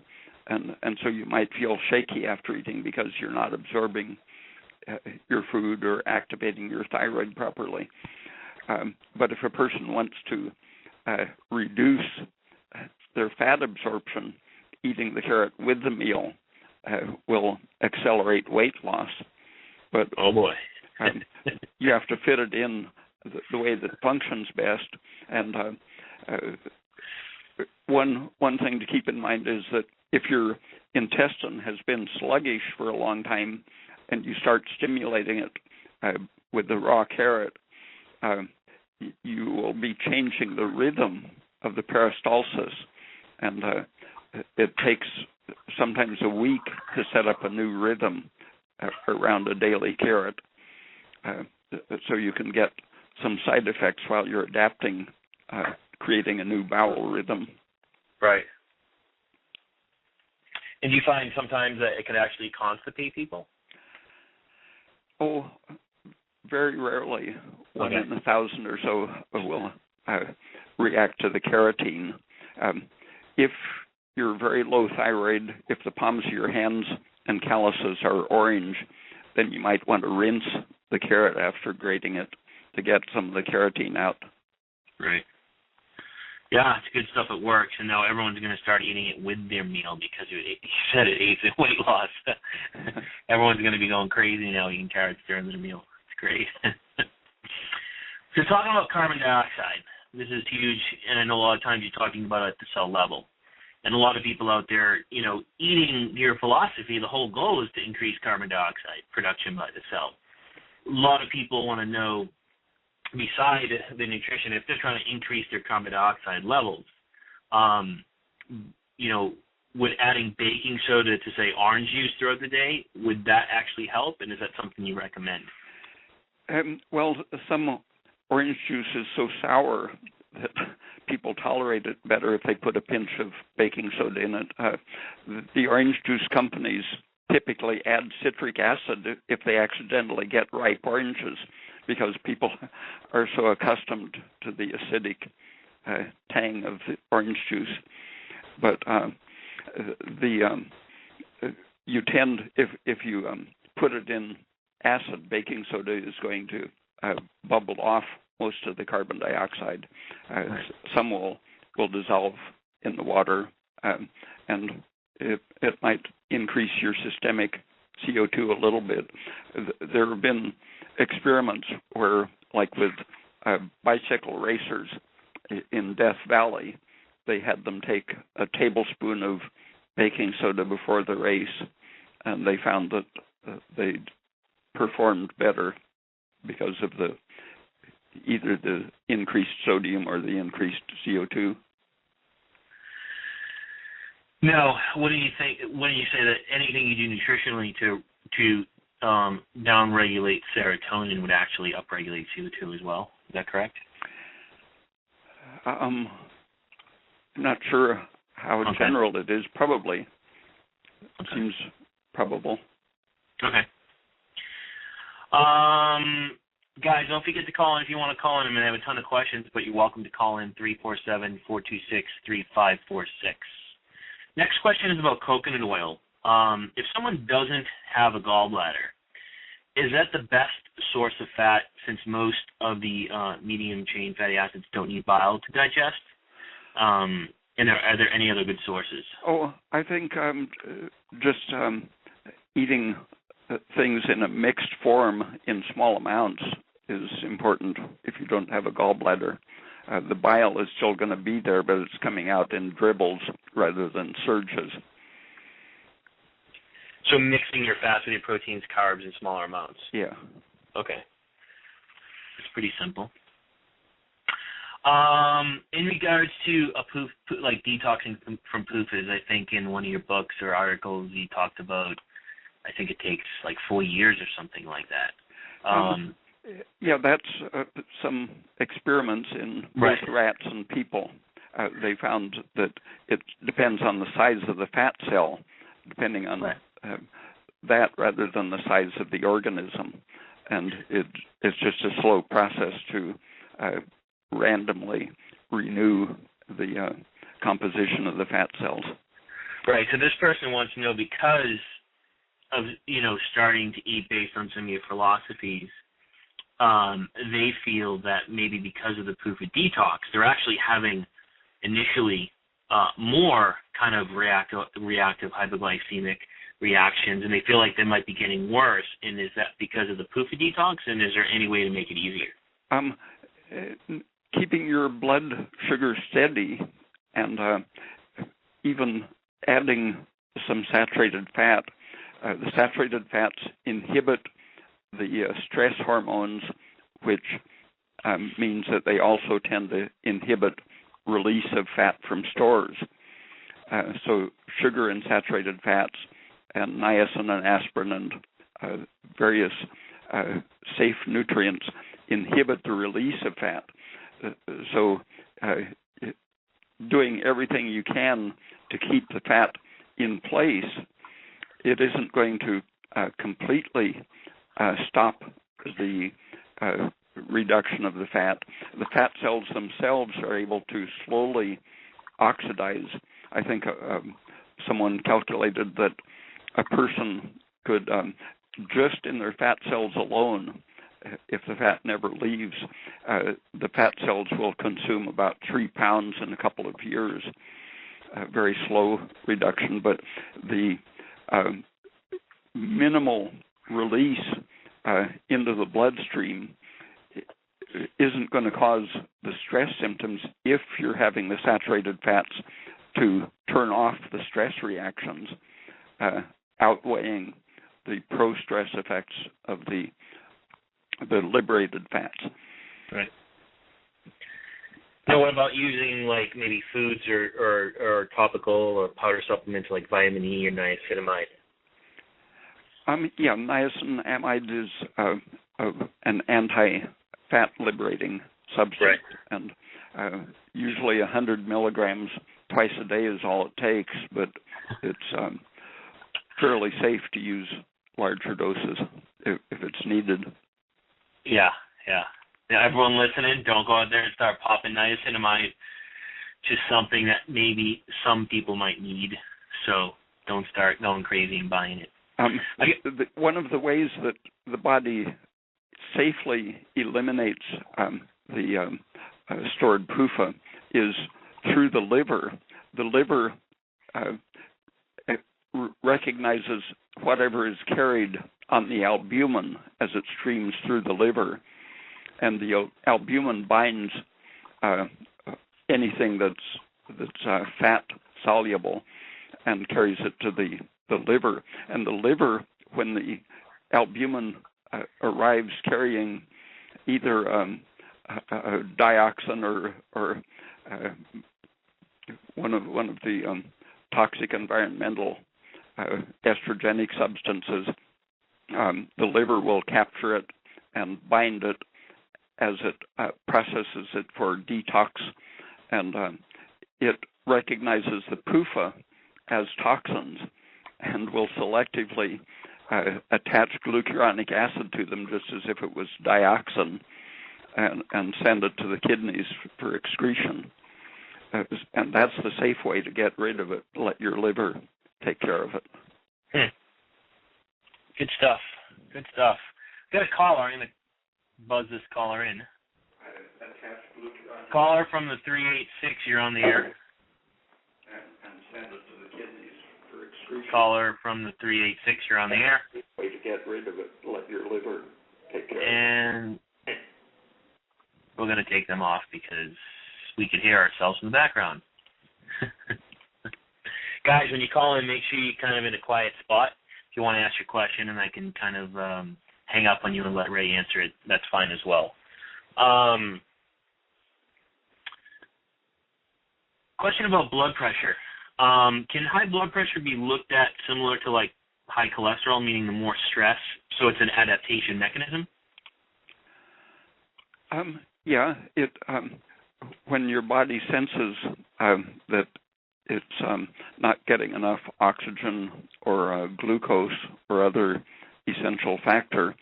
and so you might feel shaky after eating because you're not absorbing your food or activating your thyroid properly. But if a person wants to reduce their fat absorption, eating the carrot with the meal will accelerate weight loss. But oh boy, you have to fit it in the way that functions best. And one thing to keep in mind is that if your intestine has been sluggish for a long time and you start stimulating it with the raw carrot, you will be changing the rhythm of the peristalsis, and it takes sometimes a week to set up a new rhythm around a daily carrot, so you can get some side effects while you're adapting, creating a new bowel rhythm. Right. And do you find sometimes that it can actually constipate people? Oh, very rarely. One in 1,000 or so will react to the carotene. If you're very low thyroid, if the palms of your hands and calluses are orange, then you might want to rinse the carrot after grating it to get some of the carotene out. Right. Yeah, it's good stuff. It works, and now everyone's going to start eating it with their meal because you said it aids in weight loss. Everyone's going to be going crazy now eating carrots during their meal. It's great. So talking about carbon dioxide, this is huge, and I know a lot of times you're talking about it at the cell level. And a lot of people out there, eating your philosophy, the whole goal is to increase carbon dioxide production by the cell. A lot of people want to know, beside the nutrition, if they're trying to increase their carbon dioxide levels, would adding baking soda to, say, orange juice throughout the day, would that actually help, and is that something you recommend? Well, some orange juice is so sour that people tolerate it better if they put a pinch of baking soda in it. The orange juice companies typically add citric acid if they accidentally get ripe oranges, because people are so accustomed to the acidic tang of the orange juice. But you tend, if you put it in acid, baking soda is going to bubble off most of the carbon dioxide. Right. Some will dissolve in the water, and it might increase your systemic CO2 a little bit. There have been experiments where, like with bicycle racers in Death Valley, they had them take a tablespoon of baking soda before the race, and they found that they performed better because of either the increased sodium or the increased CO2. Now, what do you think when you say that anything you do nutritionally to downregulate serotonin would actually upregulate CO2 as well? Is that correct? I'm not sure how general it is. Probably. It seems probable. Okay. Guys, don't forget to call in if you want to call in. I mean, I have a ton of questions, but you're welcome to call in 347-426-3546. Next question is about coconut oil. If someone doesn't have a gallbladder, is that the best source of fat, since most of the medium-chain fatty acids don't need bile to digest? And are there any other good sources? Oh, I think just eating things in a mixed form in small amounts is important if you don't have a gallbladder. The bile is still going to be there, but it's coming out in dribbles rather than surges. So mixing your fats with your proteins, carbs in smaller amounts. Yeah. Okay. It's pretty simple. In regards to like detoxing from PUFAs, I think in one of your books or articles you talked about, I think it takes like 4 years or something like that. Yeah, that's some experiments in both rats and people. They found that it depends on the size of the fat cell, depending on that rather than the size of the organism. And it's just a slow process to randomly renew the composition of the fat cells. Right. So this person wants to know, because of starting to eat based on some of your philosophies, they feel that maybe because of the PUFA detox, they're actually having initially more kind of reactive hypoglycemic reactions, and they feel like they might be getting worse. And is that because of the PUFA detox, and is there any way to make it easier? Keeping your blood sugar steady and even adding some saturated fat. The saturated fats inhibit the stress hormones, which means that they also tend to inhibit release of fat from stores. So sugar and saturated fats and niacin and aspirin and various safe nutrients inhibit the release of fat. So doing everything you can to keep the fat in place, it isn't going to completely stop the reduction of the fat. The fat cells themselves are able to slowly oxidize. I think someone calculated that a person could, just in their fat cells alone, if the fat never leaves, the fat cells will consume about 3 pounds in a couple of years. Very slow reduction, but the minimal release into the bloodstream isn't going to cause the stress symptoms if you're having the saturated fats to turn off the stress reactions, outweighing the pro-stress effects of the liberated fats. Right. Now, what about using like maybe foods or topical or powder supplements like vitamin E or niacinamide? Niacinamide is an anti-fat liberating substance, right. And usually 100 milligrams twice a day is all it takes, but it's fairly safe to use larger doses if it's needed. Yeah. Now, everyone listening, don't go out there and start popping niacinamide. Just something that maybe some people might need. So don't start going crazy and buying it. One of the ways that the body safely eliminates the stored PUFA is through the liver. The liver recognizes whatever is carried on the albumin as it streams through the liver, and the albumin binds anything that's fat soluble and carries it to the liver. And the liver, when the albumin arrives carrying either dioxin or one of the toxic environmental estrogenic substances, the liver will capture it and bind it as it processes it for detox, and it recognizes the PUFA as toxins and will selectively attach glucuronic acid to them just as if it was dioxin and send it to the kidneys for excretion. And that's the safe way to get rid of it. Let your liver take care of it. Good stuff. Got a caller. I'm going to buzz this caller in. Caller from the 386, you're on the air. And send it to the kidneys for excretion. Caller from the 386, you're on the air. Way to get rid of it. Let your liver take care of it. And we're going to take them off because we can hear ourselves in the background. Guys, when you call in, make sure you're kind of in a quiet spot. If you want to ask your question, and I can kind of hang up on you and let Ray answer it, that's fine as well. Question about blood pressure. Can high blood pressure be looked at similar to like high cholesterol, meaning the more stress, so it's an adaptation mechanism? When your body senses that it's not getting enough oxygen or glucose or other essential factor,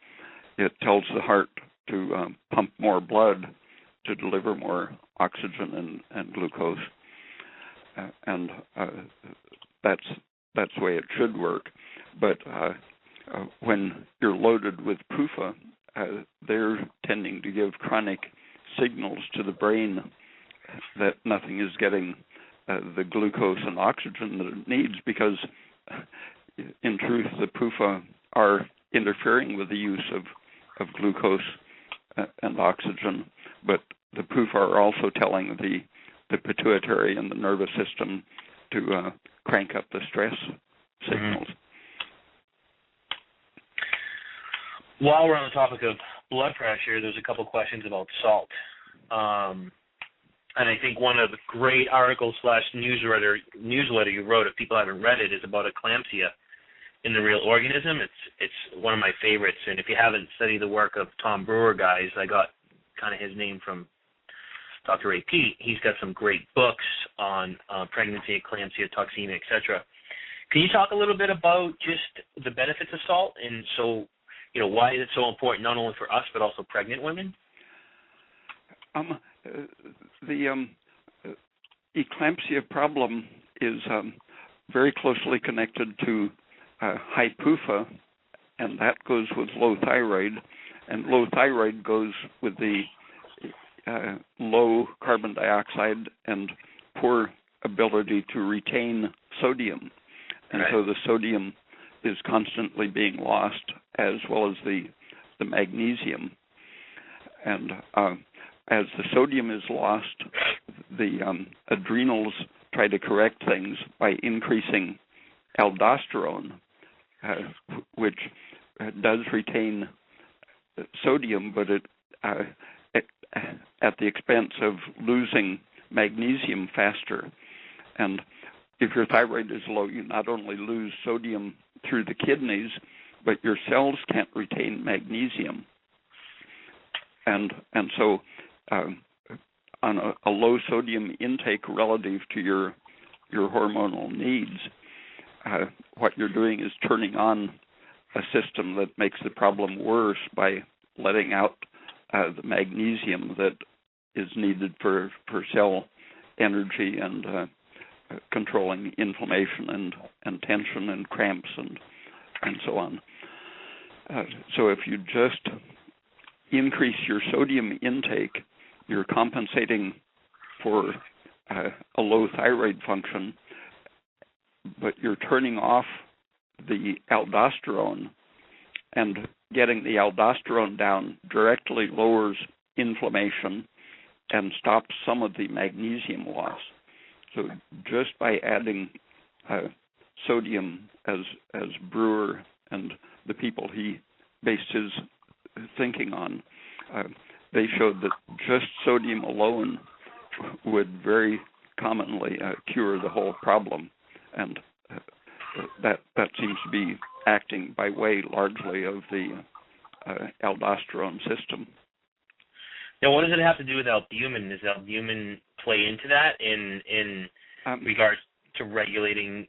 it tells the heart to pump more blood to deliver more oxygen and glucose, and that's the way it should work. But when you're loaded with PUFA, they're tending to give chronic signals to the brain that nothing is getting the glucose and oxygen that it needs, because in truth the PUFA are interfering with the use of glucose and oxygen, but the PUFA are also telling the pituitary and the nervous system to crank up the stress signals. While we're on the topic of blood pressure, there's a couple questions about salt. And I think one of the great articles / newsletter you wrote, if people haven't read it, is about eclampsia in the real organism. It's one of my favorites. And if you haven't studied the work of Tom Brewer, guys, I got kind of his name from Dr. Ray Peat. He's got some great books on pregnancy, eclampsia, toxemia, etc. Can you talk a little bit about just the benefits of salt, and so, you know, why is it so important not only for us but also pregnant women? The eclampsia problem is very closely connected to high PUFA, and that goes with low thyroid, and low thyroid goes with the low carbon dioxide and poor ability to retain sodium. And right. So the sodium is constantly being lost, as well as the magnesium. And as the sodium is lost, the adrenals try to correct things by increasing aldosterone, which does retain sodium, but it at the expense of losing magnesium faster. And if your thyroid is low, you not only lose sodium through the kidneys, but your cells can't retain magnesium. And so on a low sodium intake relative to your hormonal needs, what you're doing is turning on a system that makes the problem worse by letting out the magnesium that is needed for cell energy and controlling inflammation and tension and cramps and so on. So if you just increase your sodium intake, you're compensating for a low thyroid function, but you're turning off the aldosterone, and getting the aldosterone down directly lowers inflammation and stops some of the magnesium loss. So just by adding sodium, as Brewer and the people he based his thinking on, they showed that just sodium alone would very commonly cure the whole problem, and that seems to be acting by way largely of the aldosterone system. Now, what does it have to do with albumin? Does albumin play into that in regards to regulating,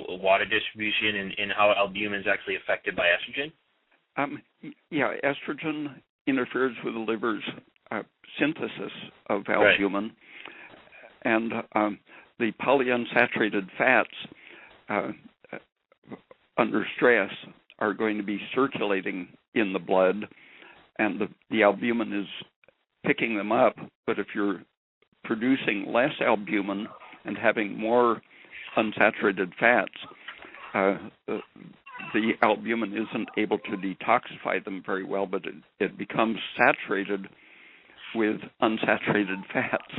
water distribution and how albumin is actually affected by estrogen? Yeah, estrogen interferes with the liver's synthesis of albumin, right. And the polyunsaturated fats under stress are going to be circulating in the blood, and the albumin is picking them up. But if you're producing less albumin and having more unsaturated fats, the albumin isn't able to detoxify them very well, but it becomes saturated with unsaturated fats.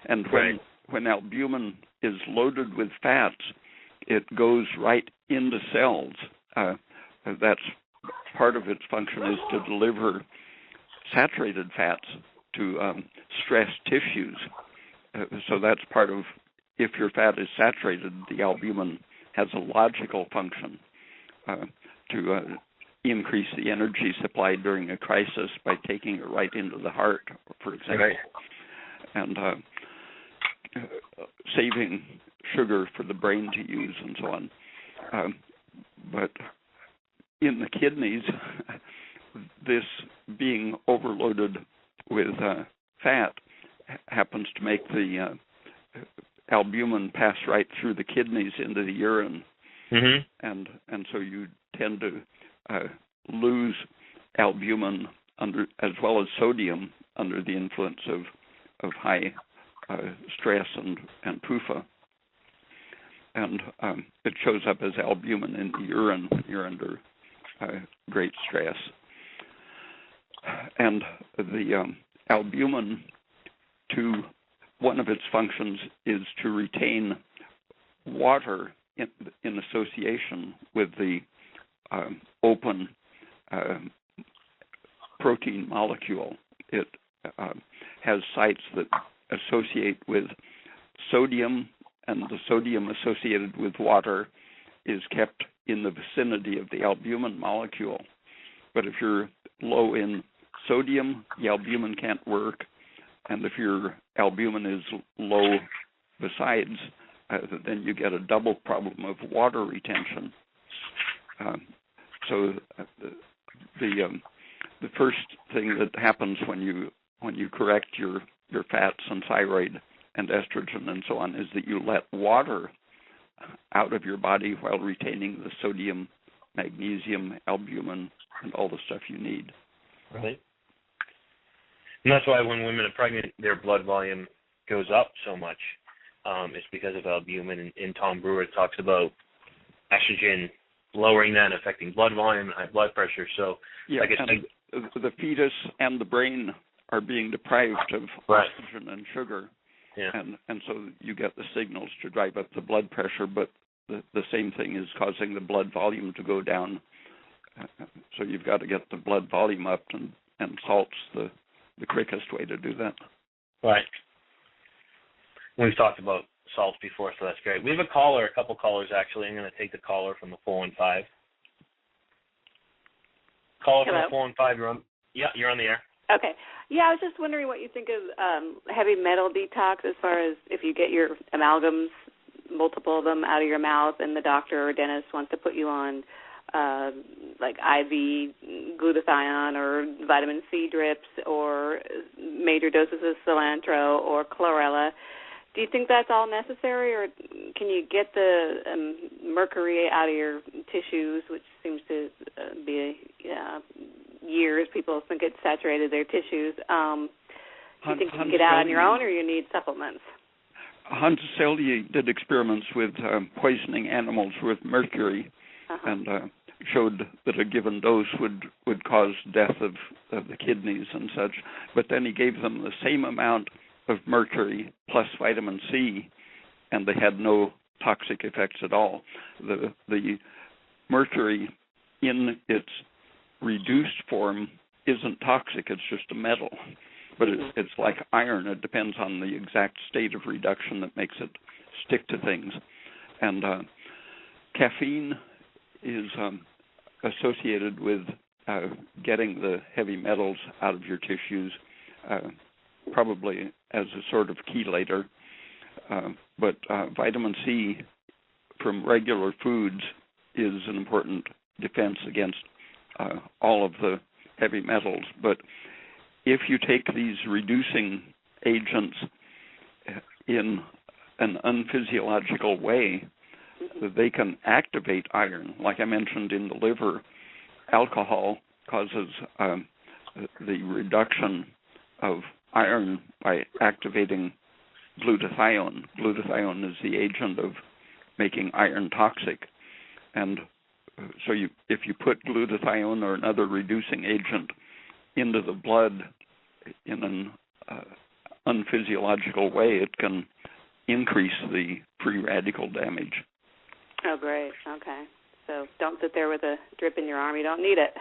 And when albumin is loaded with fats, it goes right into cells. That's part of its function, is to deliver saturated fats to stressed tissues. So that's part of, if your fat is saturated, the albumin has a logical function to increase the energy supply during a crisis by taking it right into the heart, for example, and saving sugar for the brain to use and so on. But in the kidneys, this being overloaded with fat happens to make the albumin pass right through the kidneys into the urine. Mm-hmm. And so you tend to lose albumin as well as sodium under the influence of high stress and PUFA. And it shows up as albumin in the urine when you're under great stress. And the albumin, one of its functions is to retain water in association with the open protein molecule. It has sites that associate with sodium, and the sodium associated with water is kept in the vicinity of the albumin molecule. But if you're low in sodium, the albumin can't work, and if your albumin is low besides, then you get a double problem of water retention. So the first thing that happens when you correct your fats and thyroid and estrogen and so on is that you let water out of your body while retaining the sodium, magnesium, albumin, and all the stuff you need. Right. And that's why when women are pregnant, their blood volume goes up so much. It's because of albumin. And Tom Brewer talks about estrogen lowering that and affecting blood volume and high blood pressure. So, yeah, the fetus and the brain are being deprived of oxygen and sugar. Yeah. And so you get the signals to drive up the blood pressure, but the same thing is causing the blood volume to go down. So you've got to get the blood volume up, and salt's the quickest way to do that. Right. We've talked about salts before, so that's great. We have a couple callers actually. I'm going to take the caller from the 415. Caller from the 415, you're on. Yeah, you're on the air. Okay. Yeah, I was just wondering what you think of heavy metal detox as far as if you get your amalgams, multiple of them, out of your mouth, and the doctor or dentist wants to put you on like IV glutathione or vitamin C drips or major doses of cilantro or chlorella. Do you think that's all necessary, or can you get the mercury out of your tissues, which seems to be years people think it's saturated their tissues? Do you think you can get out on your own, or you need supplements? Hans Selye did experiments with poisoning animals with mercury, and showed that a given dose would cause death of the kidneys and such. But then he gave them the same amount of mercury plus vitamin C, and they had no toxic effects at all. The mercury in its reduced form isn't toxic, it's just a metal. But it's like iron. It depends on the exact state of reduction that makes it stick to things. And caffeine is associated with getting the heavy metals out of your tissues, probably as a sort of chelator. But vitamin C from regular foods is an important defense against all of the heavy metals. But if you take these reducing agents in an unphysiological way, they can activate iron. Like I mentioned, in the liver, alcohol causes the reduction of iron by activating glutathione. Glutathione is the agent of making iron toxic. And so if you put glutathione or another reducing agent into the blood in an unphysiological way, it can increase the free radical damage. Oh, great. Okay. So don't sit there with a drip in your arm. You don't need it.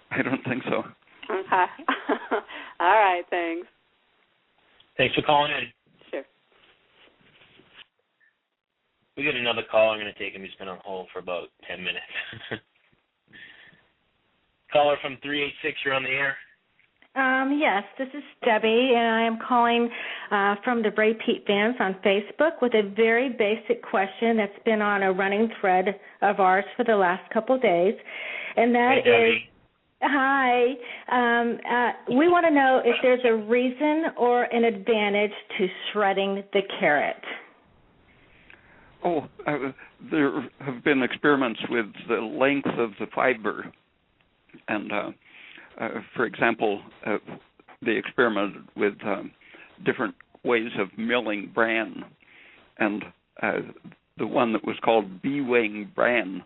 I don't think so. Okay. All right. Thanks. Thanks for calling in. Sure. We got another call. I'm going to take him. He's been on hold for about 10 minutes. Caller from 386, you're on the air. Yes, this is Debbie, and I am calling from the Bray Peat fans on Facebook with a very basic question that's been on a running thread of ours for the last couple of days, and that is, hi, we want to know if there's a reason or an advantage to shredding the carrot. Oh, there have been experiments with the length of the fiber, and for example, they experimented with different ways of milling bran, and the one that was called bee-wing bran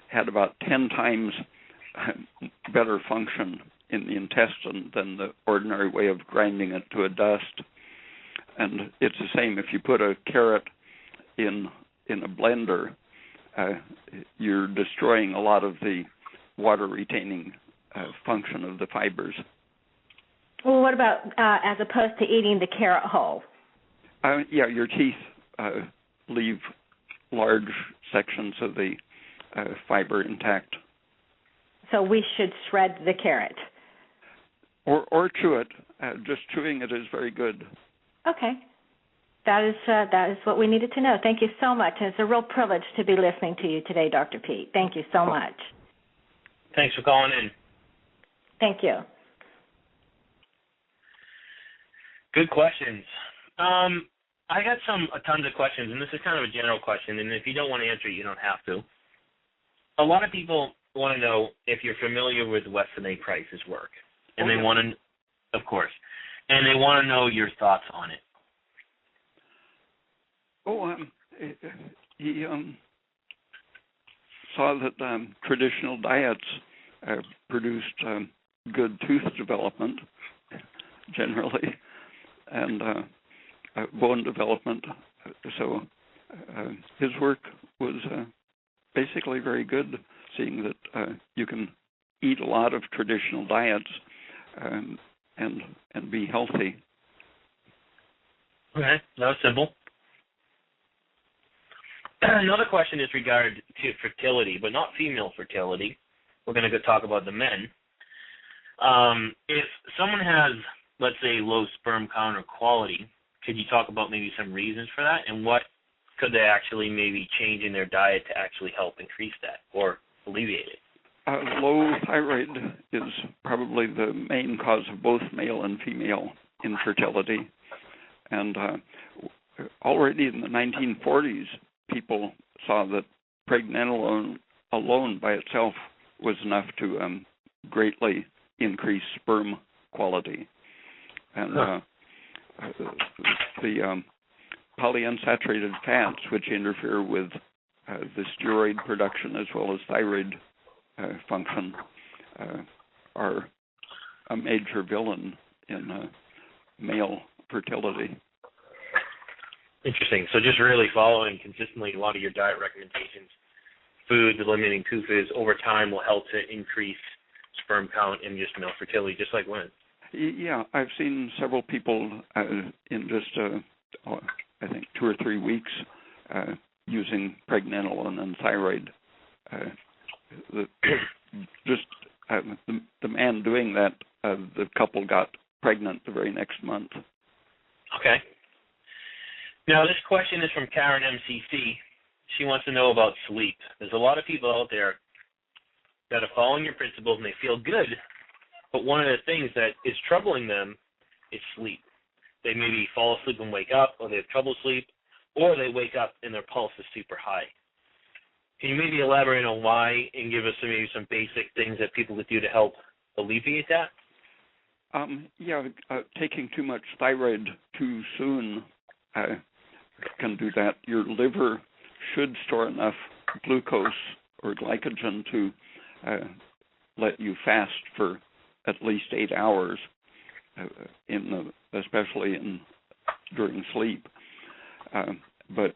had about 10 times better function in the intestine than the ordinary way of grinding it to a dust. And it's the same if you put a carrot in a blender, you're destroying a lot of the water-retaining function of the fibers. Well, what about as opposed to eating the carrot whole? Yeah, your teeth leave large sections of the fiber intact. So we should shred the carrot? Or chew it. Just chewing it is very good. Okay. That is what we needed to know. Thank you so much. And it's a real privilege to be listening to you today, Dr. Peat. Thank you so much. Thanks for calling in. Thank you. Good questions. I got tons of questions, and this is kind of a general question, and if you don't want to answer it, you don't have to. A lot of people want to know if you're familiar with Weston A. Price's work, and they want to, of course, and they want to know your thoughts on it. He saw that traditional diets produced good tooth development generally, and bone development. So his work was basically very good, seeing that you can eat a lot of traditional diets and be healthy. Okay, that was simple. Another question is regarding to fertility, but not female fertility. We're going to go talk about the men. If someone has, let's say, low sperm count or quality, could you talk about maybe some reasons for that, and what could they actually maybe change in their diet to actually help increase that or alleviate it? Low thyroid is probably the main cause of both male and female infertility. And already in the 1940s, people saw that pregnenolone alone by itself was enough to greatly increase sperm quality. And the polyunsaturated fats, which interfere with the steroid production as well as thyroid function, are a major villain in male fertility. Interesting. So just really following consistently a lot of your diet recommendations, foods, eliminating PUFAs over time will help to increase sperm count and just male fertility, just like women. Yeah, I've seen several people in just, I think, 2 or 3 weeks using pregnenolone and thyroid. The man doing that, the couple got pregnant the very next month. Okay. Now, this question is from Karen MCC. She wants to know about sleep. There's a lot of people out there that are following your principles and they feel good, but one of the things that is troubling them is sleep. They maybe fall asleep and wake up, or they have trouble sleep, or they wake up and their pulse is super high. Can you maybe elaborate on why and give us maybe some basic things that people could do to help alleviate that? Taking too much thyroid too soon can do that. Your liver should store enough glucose or glycogen to let you fast for at least 8 hours, especially during sleep. But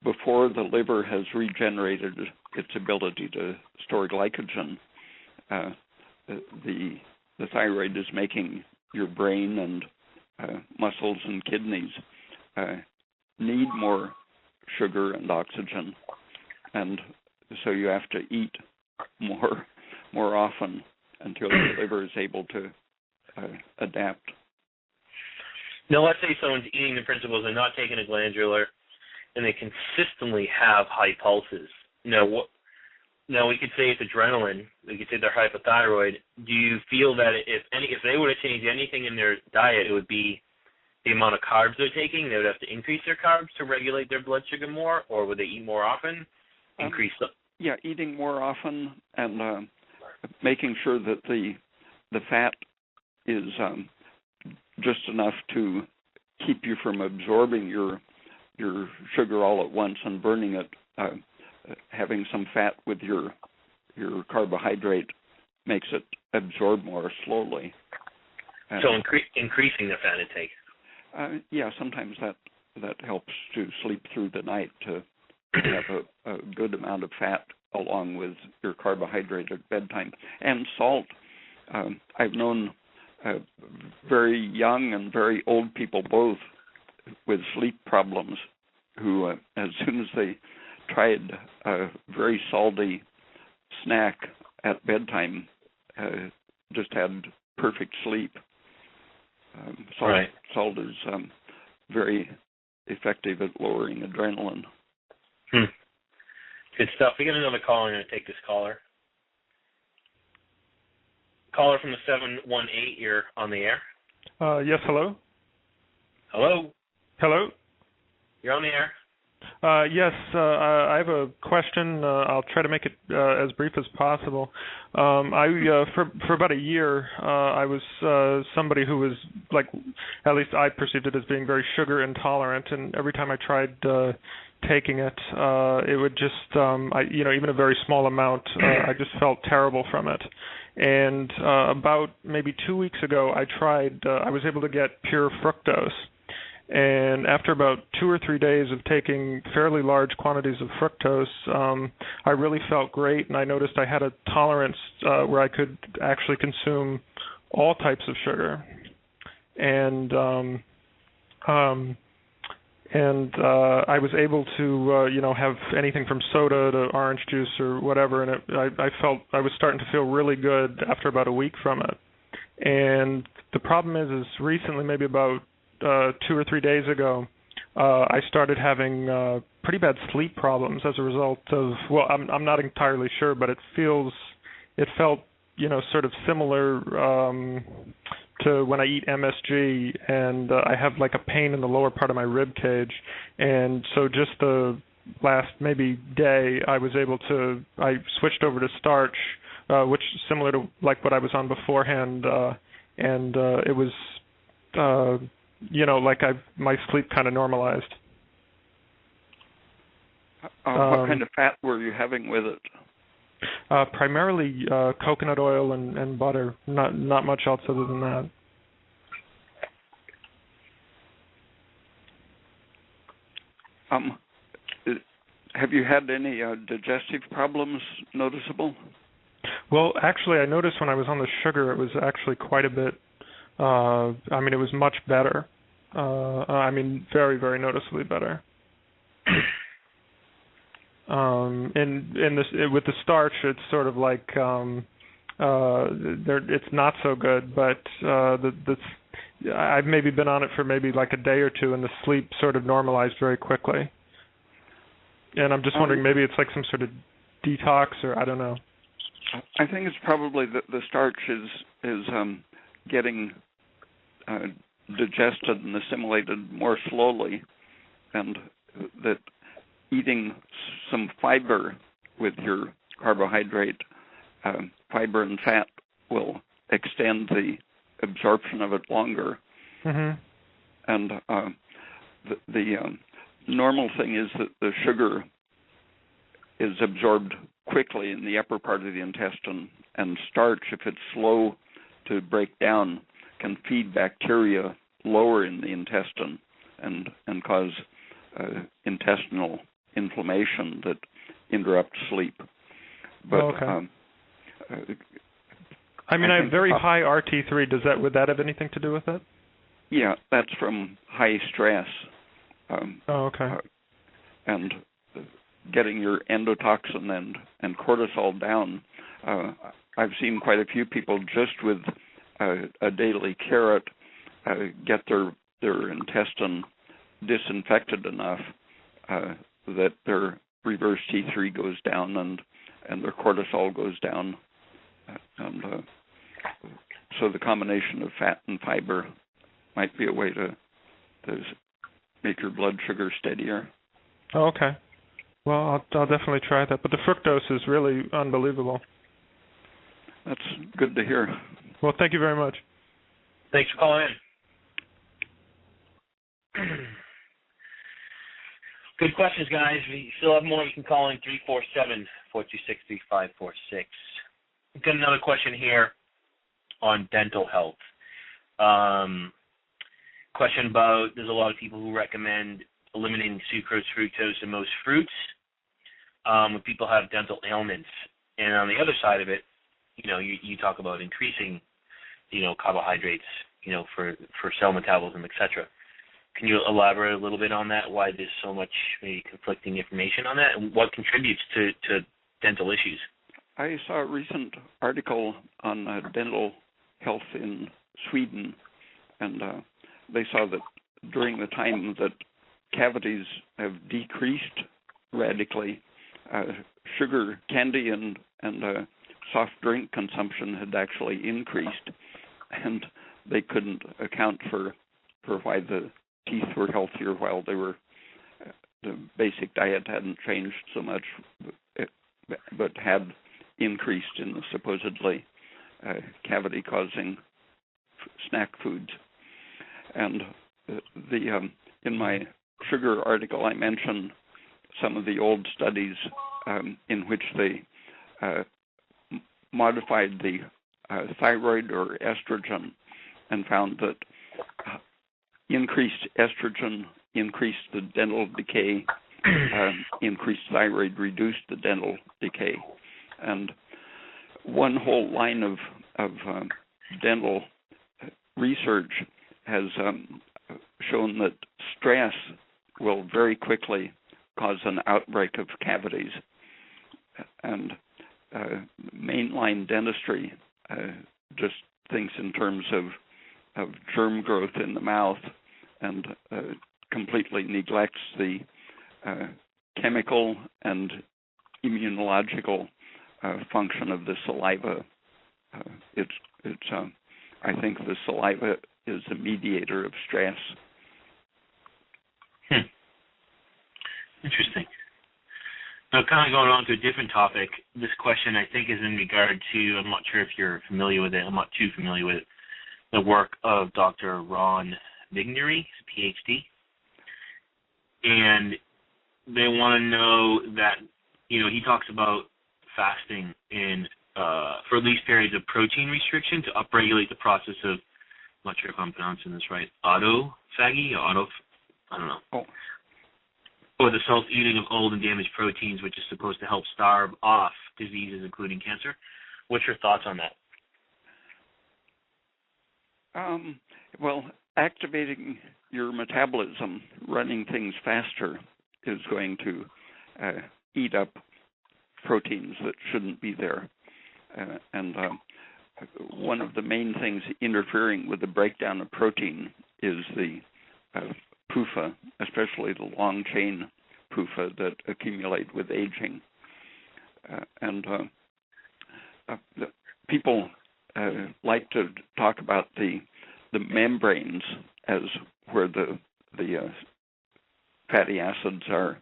before the liver has regenerated its ability to store glycogen, the thyroid is making your brain and muscles and kidneys need more sugar and oxygen, and so you have to eat more often until the liver is able to adapt. Now, let's say someone's eating the principles and not taking a glandular, and they consistently have high pulses. Now, we could say it's adrenaline. We could say they're hypothyroid. Do you feel that if they were to change anything in their diet, it would be the amount of carbs they're taking? They would have to increase their carbs to regulate their blood sugar more, or would they eat more often? Increase them? Yeah, eating more often and making sure that the fat is just enough to keep you from absorbing your sugar all at once and burning it. Having some fat with your carbohydrate makes it absorb more slowly. So increasing the fat intake. Sometimes that helps to sleep through the night, to have a good amount of fat along with your carbohydrate at bedtime. And salt. I've known very young and very old people both with sleep problems who, as soon as they tried a very salty snack at bedtime, just had perfect sleep. Salt is very effective at lowering adrenaline. Good stuff. We got another caller. I'm going to take this caller. Caller from the 718, you're on the air. Yes, hello? Hello? Hello? You're on the air. Yes, I have a question. I'll try to make it as brief as possible. For about a year, I was somebody who was, like, at least I perceived it as being very sugar intolerant, and every time I tried taking it, it would just, even a very small amount, I just felt terrible from it. And about maybe 2 weeks ago, I was able to get pure fructose. And after about 2 or 3 days of taking fairly large quantities of fructose, I really felt great, and I noticed I had a tolerance where I could actually consume all types of sugar. And I was able to, have anything from soda to orange juice or whatever, and I felt I was starting to feel really good after about a week from it. And the problem is recently, maybe about 2 or 3 days ago, I started having pretty bad sleep problems as a result of, well, I'm not entirely sure, but it felt, sort of similar to when I eat MSG, and I have like a pain in the lower part of my rib cage. And so just the last maybe day, I switched over to starch, which is similar to like what I was on beforehand, and it was, like my sleep kind of normalized. What kind of fat were you having with it? Primarily coconut oil and butter. Not much else other than that. Have you had any digestive problems noticeable? Well, actually, I noticed when I was on the sugar, it was actually quite a bit. It was much better. Very, very noticeably better. With the starch, it's sort of like it's not so good. But I've maybe been on it for maybe like a day or two, and the sleep sort of normalized very quickly. And I'm just wondering, maybe it's like some sort of detox, or I don't know. I think it's probably that the starch is getting digested and assimilated more slowly, and that eating some fiber with your carbohydrate, fiber and fat will extend the absorption of it longer. Mm-hmm. And the normal thing is that the sugar is absorbed quickly in the upper part of the intestine, and starch, if it's slow to break down, can feed bacteria lower in the intestine and cause intestinal inflammation that interrupts sleep. But okay. I have very high RT3. Would that have anything to do with it? Yeah, that's from high stress. Okay. And getting your endotoxin and cortisol down. I've seen quite a few people just with a daily carrot get their intestine disinfected enough that their reverse T3 goes down and their cortisol goes down. And so the combination of fat and fiber might be a way to make your blood sugar steadier. Oh, okay. Well, I'll definitely try that. But the fructose is really unbelievable. That's good to hear. Well, thank you very much. Thanks for calling in. Good questions, guys. We still have more. You can call in 347-426-3546. We've got another question here on dental health. Question about, there's a lot of people who recommend eliminating sucrose, fructose, and most fruits when people have dental ailments. And on the other side of it, you talk about increasing, carbohydrates, for cell metabolism, etc. Can you elaborate a little bit on that? Why there's so much maybe conflicting information on that, and what contributes to dental issues? I saw a recent article on dental health in Sweden, and they saw that during the time that cavities have decreased radically, sugar, candy, and soft drink consumption had actually increased, and they couldn't account for why the teeth were healthier while the basic diet hadn't changed so much, but had increased in the supposedly cavity-causing snack foods. And in my sugar article, I mentioned some of the old studies in which they modified the thyroid or estrogen and found that increased estrogen increased the dental decay, increased thyroid reduced the dental decay. And one whole line of dental research has shown that stress will very quickly cause an outbreak of cavities. And mainline dentistry just thinks in terms of germ growth in the mouth and completely neglects the chemical and immunological function of the saliva. I think the saliva is a mediator of stress. Interesting. Now, kind of going on to a different topic, this question I think is in regard to, I'm not sure if you're familiar with it, I'm not too familiar with it, the work of Dr. Ron Vignery, PhD. And they want to know that, he talks about fasting for at least periods of protein restriction to upregulate the process of, I'm not sure if I'm pronouncing this right, autophagy or I don't know. Oh. Or the self-eating of old and damaged proteins, which is supposed to help starve off diseases, including cancer. What's your thoughts on that? Well, activating your metabolism, running things faster, is going to eat up proteins that shouldn't be there. And one of the main things interfering with the breakdown of protein is the PUFA, especially the long-chain PUFA that accumulate with aging. People like to talk about the membranes as where the fatty acids are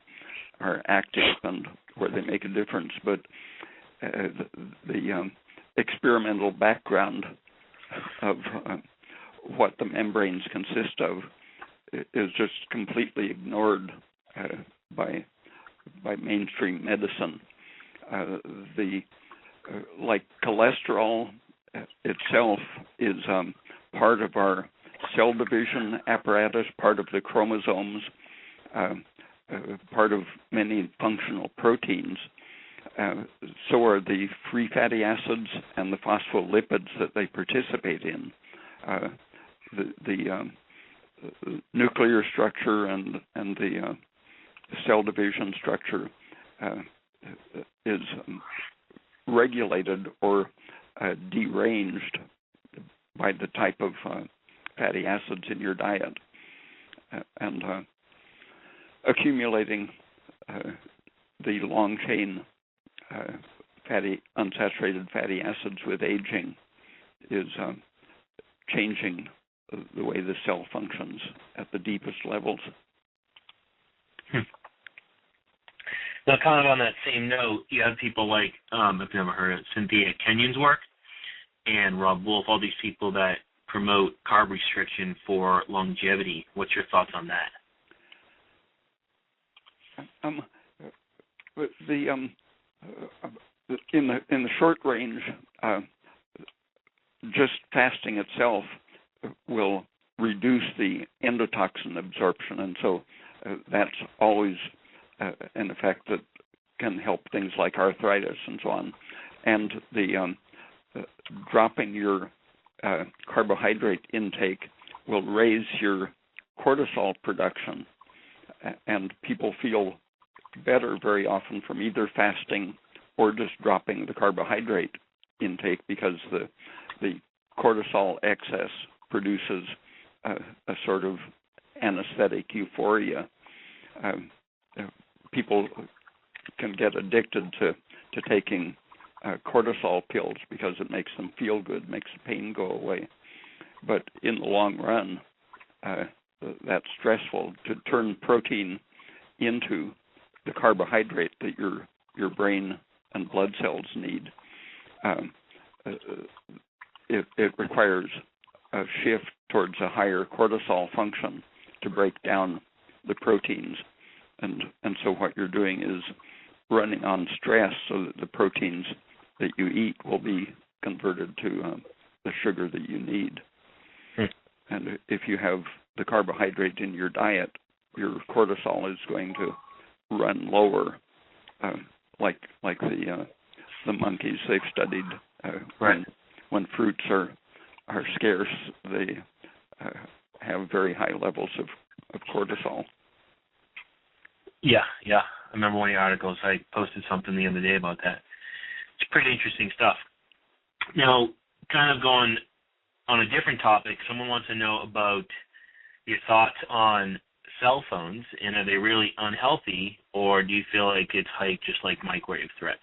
active and where they make a difference, but the experimental background of what the membranes consist of is just completely ignored by mainstream medicine. Like cholesterol itself is part of our cell division apparatus, part of the chromosomes, part of many functional proteins. So are the free fatty acids and the phospholipids that they participate in. The nuclear structure and the cell division structure is regulated or deranged by the type of fatty acids in your diet. And accumulating the long-chain unsaturated fatty acids with aging is changing the way the cell functions at the deepest levels. Now, kind of on that same note, you have people like, if you've never heard of Cynthia Kenyon's work, and Rob Wolf, all these people that promote carb restriction for longevity. What's your thoughts on that? In the short range, just fasting itself will reduce the endotoxin absorption, and so that's always an effect that can help things like arthritis and so on. And the dropping your carbohydrate intake will raise your cortisol production, and people feel better very often from either fasting or just dropping the carbohydrate intake, because the cortisol excess produces a sort of anesthetic euphoria. People can get addicted to taking cortisol pills because it makes them feel good, makes the pain go away. But in the long run, that's stressful to turn protein into the carbohydrate that your brain and blood cells need. It requires a shift towards a higher cortisol function to break down the proteins. And so what you're doing is running on stress so that the proteins that you eat will be converted to the sugar that you need. And if you have the carbohydrate in your diet, your cortisol is going to run lower, like the monkeys they've studied. When fruits are scarce, they have very high levels of cortisol. Yeah. I remember one of the articles. I posted something the other day about that. It's pretty interesting stuff. Now, kind of going on a different topic, someone wants to know about your thoughts on cell phones, and are they really unhealthy, or do you feel like it's hype just like microwave threats?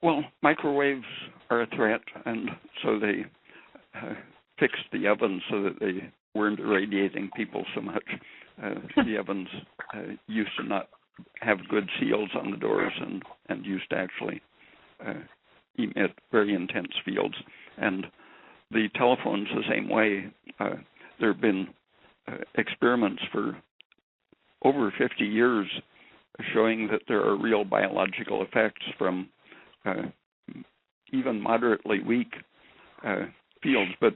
Well, microwaves are a threat, and so they fixed the ovens so that they weren't irradiating people so much. The ovens used to not have good seals on the doors and used to actually emit very intense fields. And the telephone's the same way. There have been experiments for over 50 years showing that there are real biological effects from even moderately weak fields. But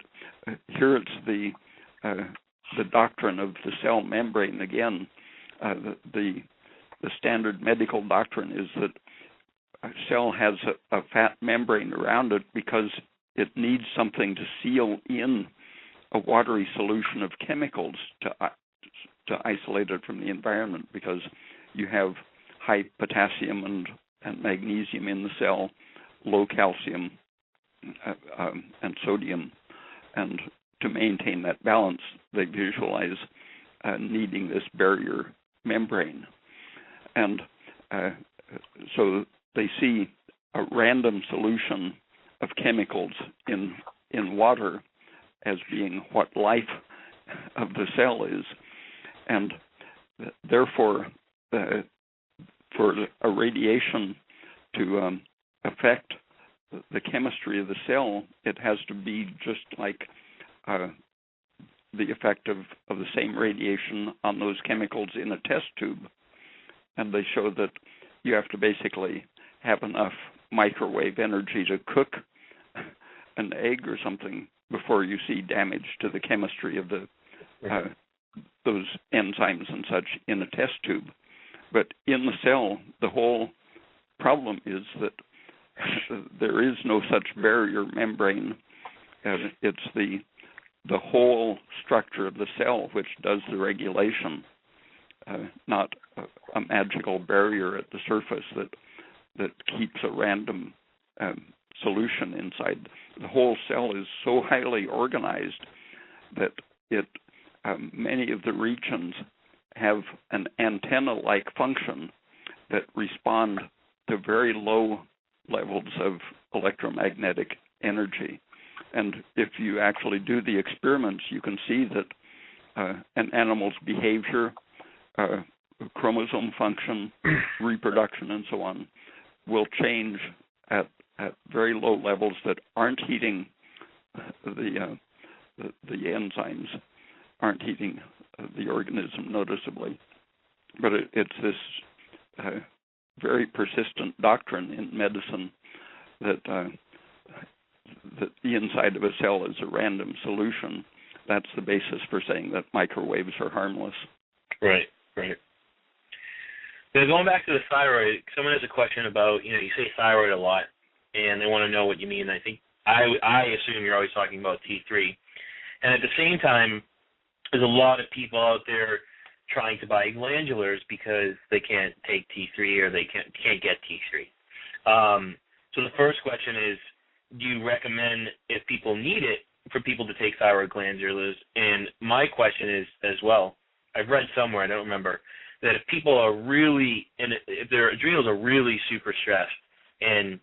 here it's the doctrine of the cell membrane again. The standard medical doctrine is that a cell has a fat membrane around it because it needs something to seal in a watery solution of chemicals to isolate it from the environment, because you have high potassium and magnesium in the cell, low calcium and sodium, and to maintain that balance, they visualize needing this barrier membrane. And so they see a random solution of chemicals in water as being what life of the cell is. And therefore, for a radiation to affect the chemistry of the cell, it has to be just like the effect of the same radiation on those chemicals in a test tube. And they show that you have to basically have enough microwave energy to cook an egg or something before you see damage to the chemistry of the those enzymes and such in a test tube. But in the cell, the whole problem is that there is no such barrier membrane. It's the whole structure of the cell which does the regulation, not a magical barrier at the surface that keeps a random solution inside. The whole cell is so highly organized that many of the regions have an antenna-like function that respond to very low levels of electromagnetic energy. And if you actually do the experiments, you can see that an animal's behavior, chromosome function, reproduction, and so on, will change at very low levels that aren't heating the enzymes, aren't heating the organism noticeably. But it's this very persistent doctrine in medicine that the inside of a cell is a random solution. That's the basis for saying that microwaves are harmless. Right. Now, going back to the thyroid, someone has a question about, you say thyroid a lot, and they want to know what you mean. I think I assume you're always talking about T3. And at the same time, there's a lot of people out there trying to buy glandulars because they can't take T3 or they can't get T3. So the first question is, do you recommend, if people need it, for people to take thyroid glandulars? And my question is as well, I've read somewhere, I don't remember, that if people are really, and if their adrenals are really super stressed and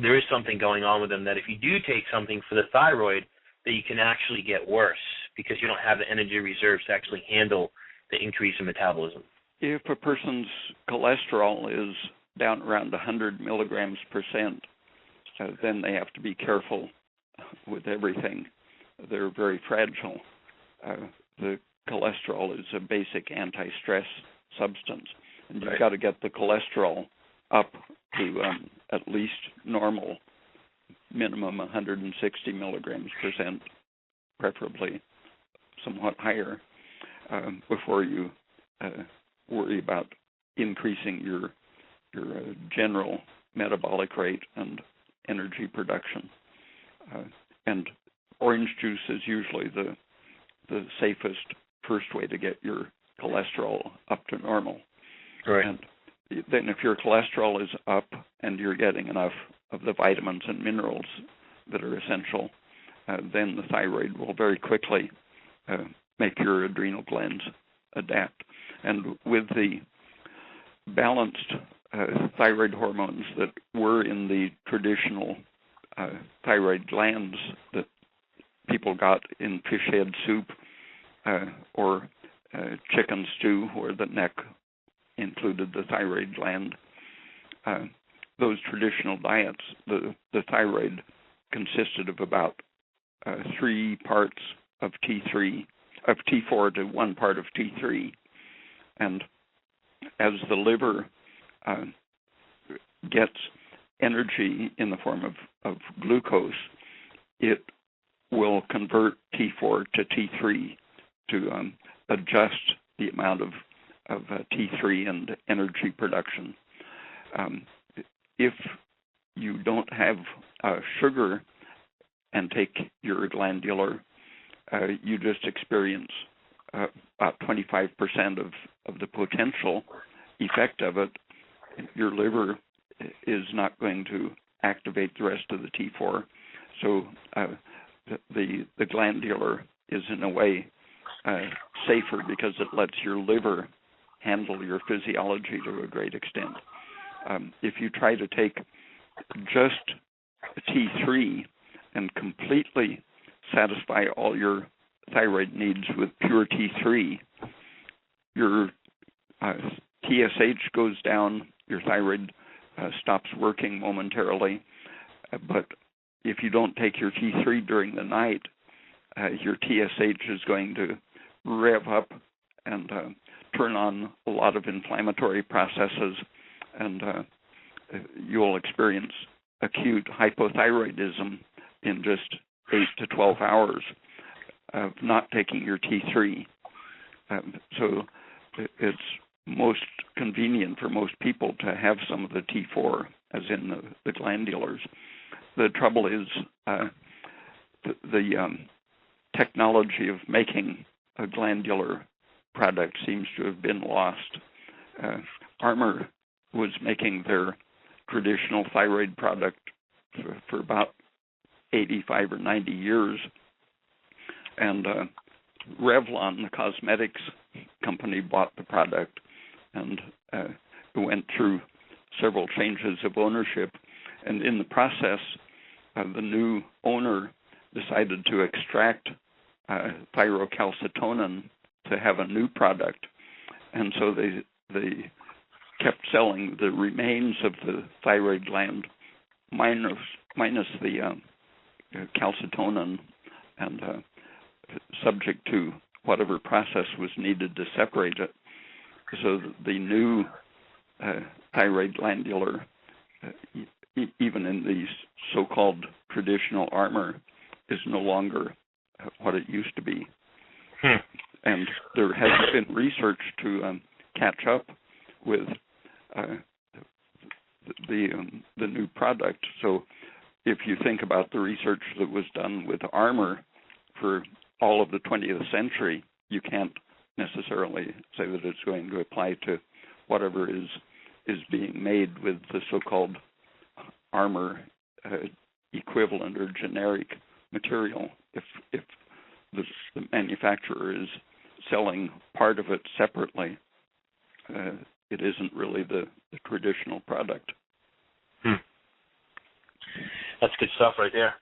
there is something going on with them, that if you do take something for the thyroid, that you can actually get worse because you don't have the energy reserves to actually handle the increase in metabolism. If a person's cholesterol is down around 100 milligrams percent, then they have to be careful with everything. They're very fragile. The cholesterol is a basic anti-stress substance, and you've got to get the cholesterol up to at least normal, minimum 160 milligrams percent preferably somewhat higher, before you worry about increasing your general metabolic rate and energy production. And orange juice is usually the safest first way to get your cholesterol up to normal. Right. And then if your cholesterol is up and you're getting enough of the vitamins and minerals that are essential, then the thyroid will very quickly make your adrenal glands adapt. And with the balanced thyroid hormones that were in the traditional thyroid glands that people got in fish head soup or chicken stew, where the neck included the thyroid gland, those traditional diets, the thyroid consisted of about 3 parts of T4 to 1 part of T3. And as the liver gets energy in the form of glucose, it will convert T4 to T3 to adjust the amount of T3 and energy production. If you don't have sugar and take your glandular, you just experience about 25% of the potential effect of it. Your liver is not going to activate the rest of the T4. So the glandular is in a way safer because it lets your liver handle your physiology to a great extent. If you try to take just T3 and completely satisfy all your thyroid needs with pure T3, your TSH goes down, your thyroid stops working momentarily. But if you don't take your T3 during the night, your TSH is going to rev up and turn on a lot of inflammatory processes, and you'll experience acute hypothyroidism in just 8 to 12 hours of not taking your T3. So it's most convenient for most people to have some of the T4, as in the glandulars. The trouble is the technology of making a glandular product seems to have been lost. Armour was making their traditional thyroid product for about 85 or 90 years, and Revlon, the cosmetics company, bought the product, and it went through several changes of ownership, and in the process, the new owner decided to extract thyrocalcitonin to have a new product, and so they kept selling the remains of the thyroid gland minus the calcitonin, and subject to whatever process was needed to separate it. So the new thyroid glandular, even in the so-called traditional Armour, is no longer what it used to be. And there hasn't been research to catch up with the new product. So if you think about the research that was done with Armour for all of the 20th century, you can't necessarily say that it's going to apply to whatever is being made with the so-called Armour equivalent or generic material. If the manufacturer is selling part of it separately, it isn't really the traditional product. That's good stuff right there.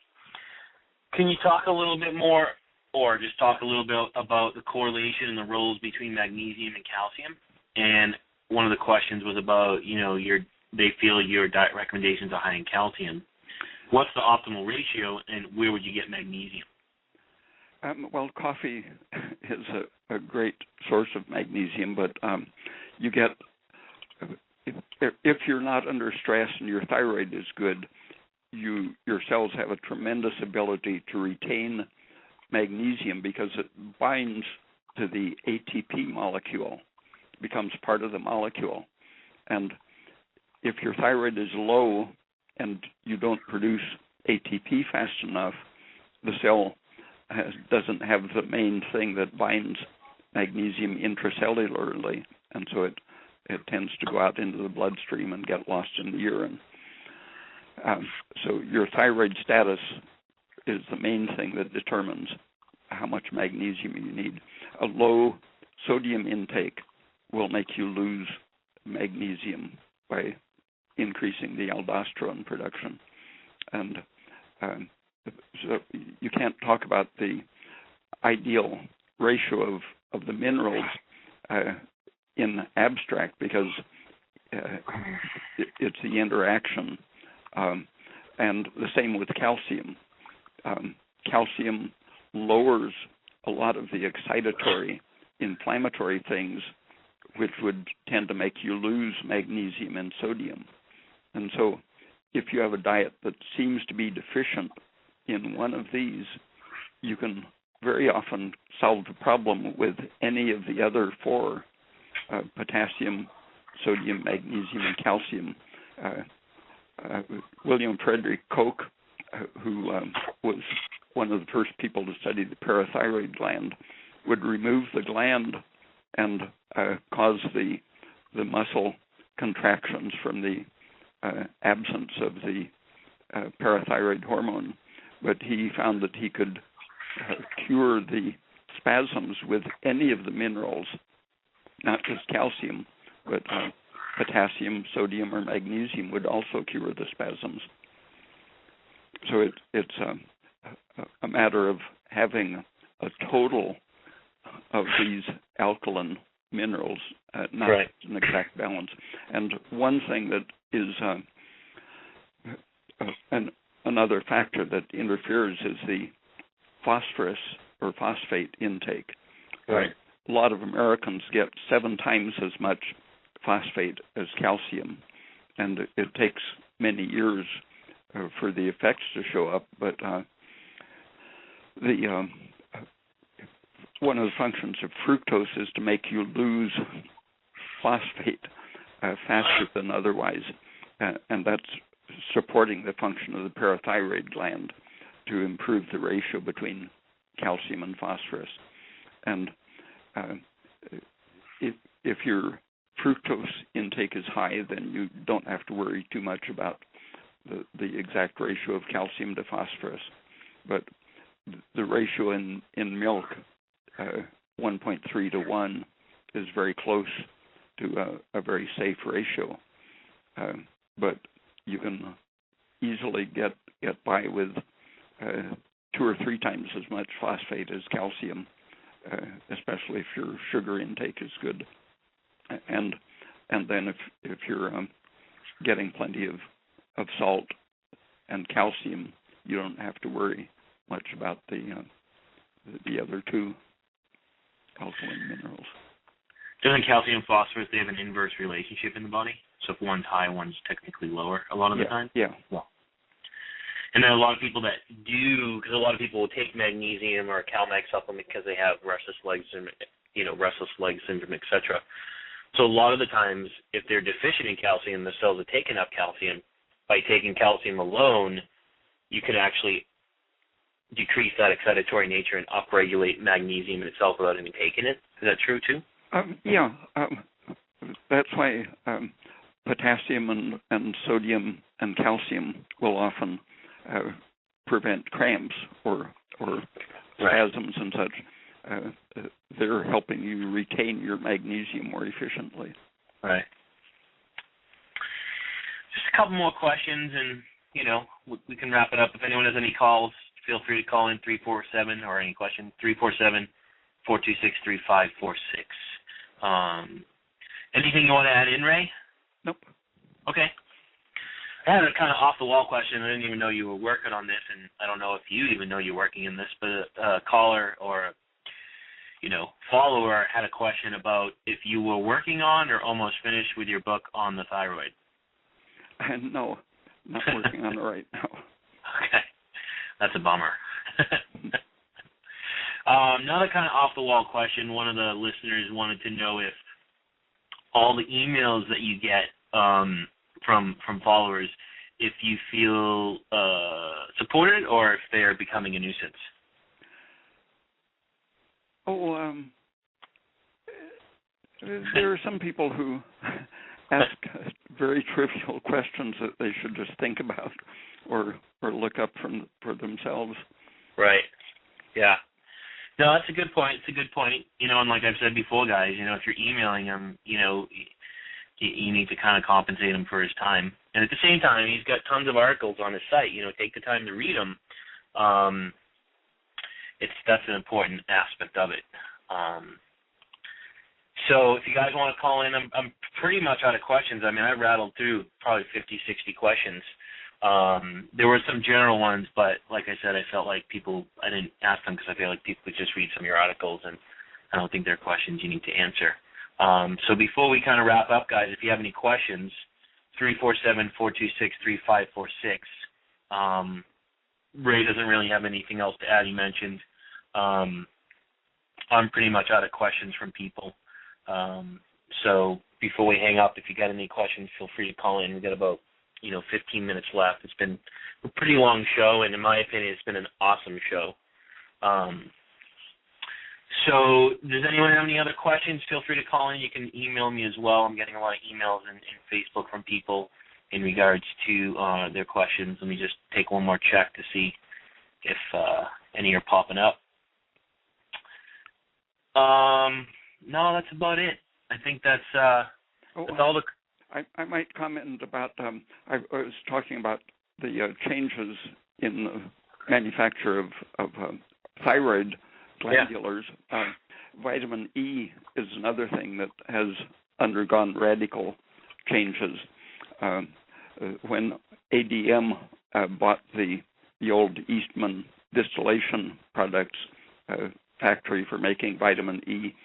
Can you talk a little bit more, or just talk a little bit about the correlation and the roles between magnesium and calcium? And one of the questions was about, they feel your diet recommendations are high in calcium. What's the optimal ratio, and where would you get magnesium? Well, coffee is a great source of magnesium, but you get, if you're not under stress and your thyroid is good, your cells have a tremendous ability to retain magnesium because it binds to the ATP molecule, becomes part of the molecule. And if your thyroid is low and you don't produce ATP fast enough, the cell doesn't have the main thing that binds magnesium intracellularly, and so it tends to go out into the bloodstream and get lost in the urine. So your thyroid status is the main thing that determines how much magnesium you need. A low sodium intake will make you lose magnesium by increasing the aldosterone production. And so you can't talk about the ideal ratio of the minerals in abstract because it's the interaction. And the same with calcium. Calcium lowers a lot of the excitatory, inflammatory things which would tend to make you lose magnesium and sodium. And so if you have a diet that seems to be deficient in one of these, you can very often solve the problem with any of the other four, potassium, sodium, magnesium, and calcium. William Frederick Koch, who was one of the first people to study the parathyroid gland, would remove the gland and cause the muscle contractions from the absence of the parathyroid hormone. But he found that he could cure the spasms with any of the minerals, not just calcium, but potassium, sodium, or magnesium would also cure the spasms. So it's a matter of having a total of these alkaline minerals, not right. An exact balance. And one thing that is another factor that interferes is the phosphorus or phosphate intake. Right. A lot of Americans get 7 times as much phosphate as calcium, and it takes many years for the effects to show up. But one of the functions of fructose is to make you lose phosphate faster than otherwise, and that's supporting the function of the parathyroid gland to improve the ratio between calcium and phosphorus. And if your fructose intake is high, then you don't have to worry too much about the exact ratio of calcium to phosphorus. But the ratio in milk, 1.3 to 1, is very close to a very safe ratio. But you can easily get by with 2 or 3 times as much phosphate as calcium, especially if your sugar intake is good. And then if you're getting plenty of salt and calcium, you don't have to worry much about the other 2 alkaline minerals. Doesn't calcium and phosphorus, they have an inverse relationship in the body? So if one's high, one's technically lower a lot of the time? Yeah. And then a lot of people that do, because a lot of people will take magnesium or a CalMag supplement because they have restless leg syndrome, etc. So a lot of the times, if they're deficient in calcium, the cells are taking up calcium. By taking calcium alone, you can actually decrease that excitatory nature and upregulate magnesium in itself without even taking it. Is that true too? That's why potassium and sodium and calcium will often prevent cramps or spasms and such. They're helping you retain your magnesium more efficiently. Right. Just a couple more questions, and we can wrap it up. If anyone has any calls, feel free to call in 347 or any question 347-426-3546. Anything you want to add in, Ray? Nope. Okay. I had a kind of off-the-wall question. I didn't even know you were working on this, and I don't know if you even know you're working in this, but a caller or follower had a question about if you were working on or almost finished with your book on the thyroid. No, not working on it right now. Okay. That's a bummer. Another kind of off-the-wall question. One of the listeners wanted to know if all the emails that you get from followers, if you feel supported or if they're becoming a nuisance. There are some people who ask very trivial questions that they should just think about or look up for themselves. Right. Yeah. No, that's a good point. It's a good point. And like I've said before, guys, if you're emailing him, you need to kind of compensate him for his time. And at the same time, he's got tons of articles on his site. Take the time to read them. That's an important aspect of it. So if you guys want to call in, I'm pretty much out of questions. I mean, I rattled through probably 50, 60 questions. There were some general ones, but like I said, I felt like I didn't ask them because I feel like people could just read some of your articles, and I don't think they're questions you need to answer. So before we kind of wrap up, guys, if you have any questions, 347-426-3546. Ray doesn't really have anything else to add. He mentioned I'm pretty much out of questions from people. So before we hang up, if you got any questions, feel free to call in. We've got about 15 minutes left. It's been a pretty long show, and in my opinion, it's been an awesome show. So does anyone have any other questions? Feel free to call in. You can email me as well. I'm getting a lot of emails and Facebook from people in regards to their questions. Let me just take one more check to see if any are popping up. No, that's about it. I think that's all the... I might comment about, I was talking about the changes in the manufacture of thyroid glandulars. Yeah. Vitamin E is another thing that has undergone radical changes. When ADM bought the old Eastman distillation products factory for making vitamin E,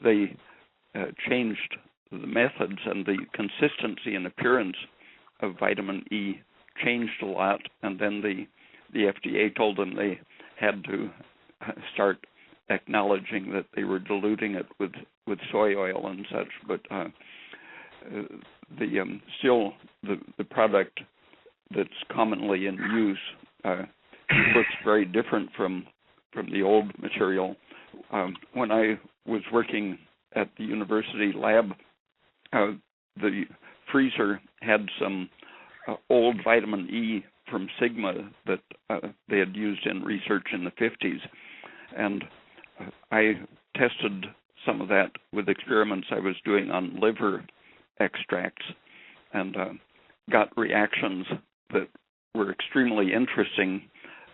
they changed the methods, and the consistency and appearance of vitamin E changed a lot, and then the FDA told them they had to start acknowledging that they were diluting it with soy oil and such, but the product that's commonly in use looks very different from the old material. When I was working at the university lab, the freezer had some old vitamin E from Sigma that they had used in research in the 50s, and I tested some of that with experiments I was doing on liver extracts, and got reactions that were extremely interesting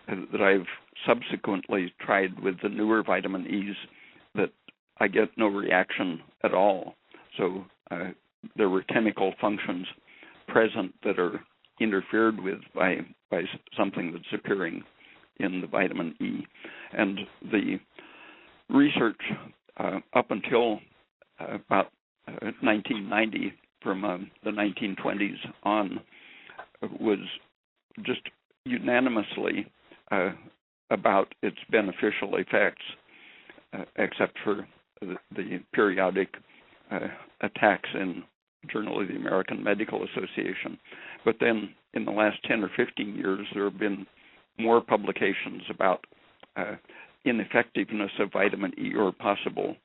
that I've subsequently tried with the newer vitamin E's that I get no reaction at all. So there were chemical functions present that are interfered with by something that's appearing in the vitamin E. And the research up until about 1990, from the 1920s on, was just unanimously about its beneficial effects, except for the periodic attacks in Journal of the American Medical Association. But then in the last 10 or 15 years, there have been more publications about ineffectiveness of vitamin E or possible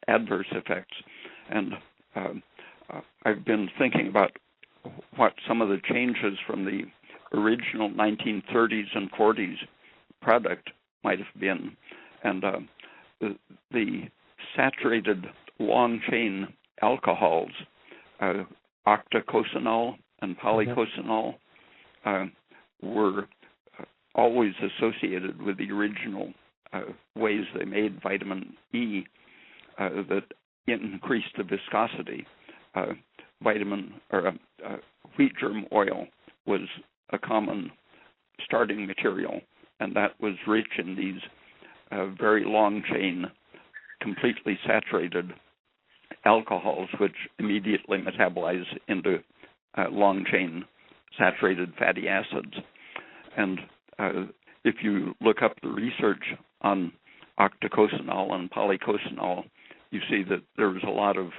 adverse effects. And I've been thinking about what some of the changes from the original 1930s and 40s product might have been. And the saturated long-chain alcohols, octacosanol and polycosanol, were always associated with the original ways they made vitamin E that increased the viscosity. Wheat germ oil was a common starting material, and that was rich in these very long-chain, completely saturated alcohols, which immediately metabolize into long-chain saturated fatty acids. And if you look up the research on octocosanol and polycosanol, you see that there was a lot of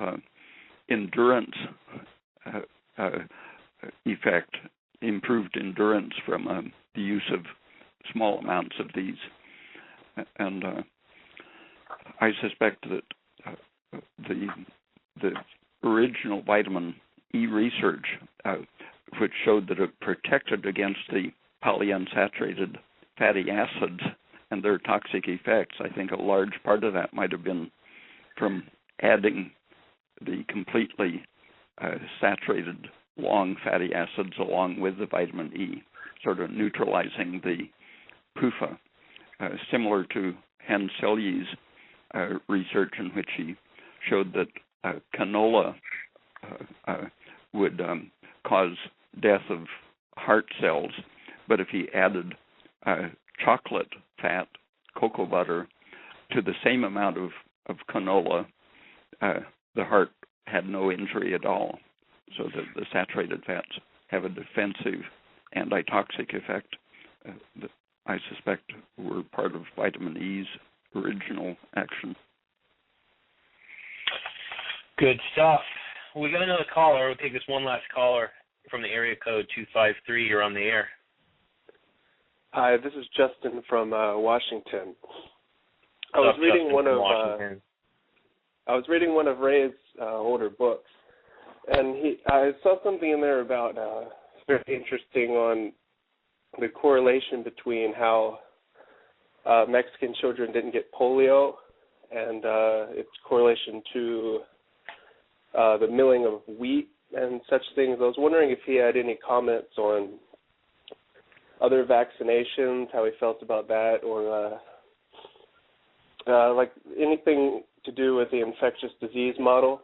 endurance effect, improved endurance from the use of small amounts of these. And I suspect that the original vitamin E research, which showed that it protected against the polyunsaturated fatty acids and their toxic effects, I think a large part of that might have been from adding the completely saturated long fatty acids along with the vitamin E, sort of neutralizing the PUFA, similar to Hen Selye's research in which he showed that canola would cause death of heart cells, but if he added chocolate fat, cocoa butter, to the same amount of canola, the heart had no injury at all. So the saturated fats have a defensive antitoxic effect that I suspect were part of vitamin E's original action. Good stuff. We got another caller. We'll take this one last caller from the area code 253. You're on the air. Hi, this is Justin from Washington. I was reading one of Ray's older books, and I saw something in there about very interesting on the correlation between how Mexican children didn't get polio and its correlation to the milling of wheat and such things. I was wondering if he had any comments on other vaccinations, how he felt about that, or like anything to do with the infectious disease model.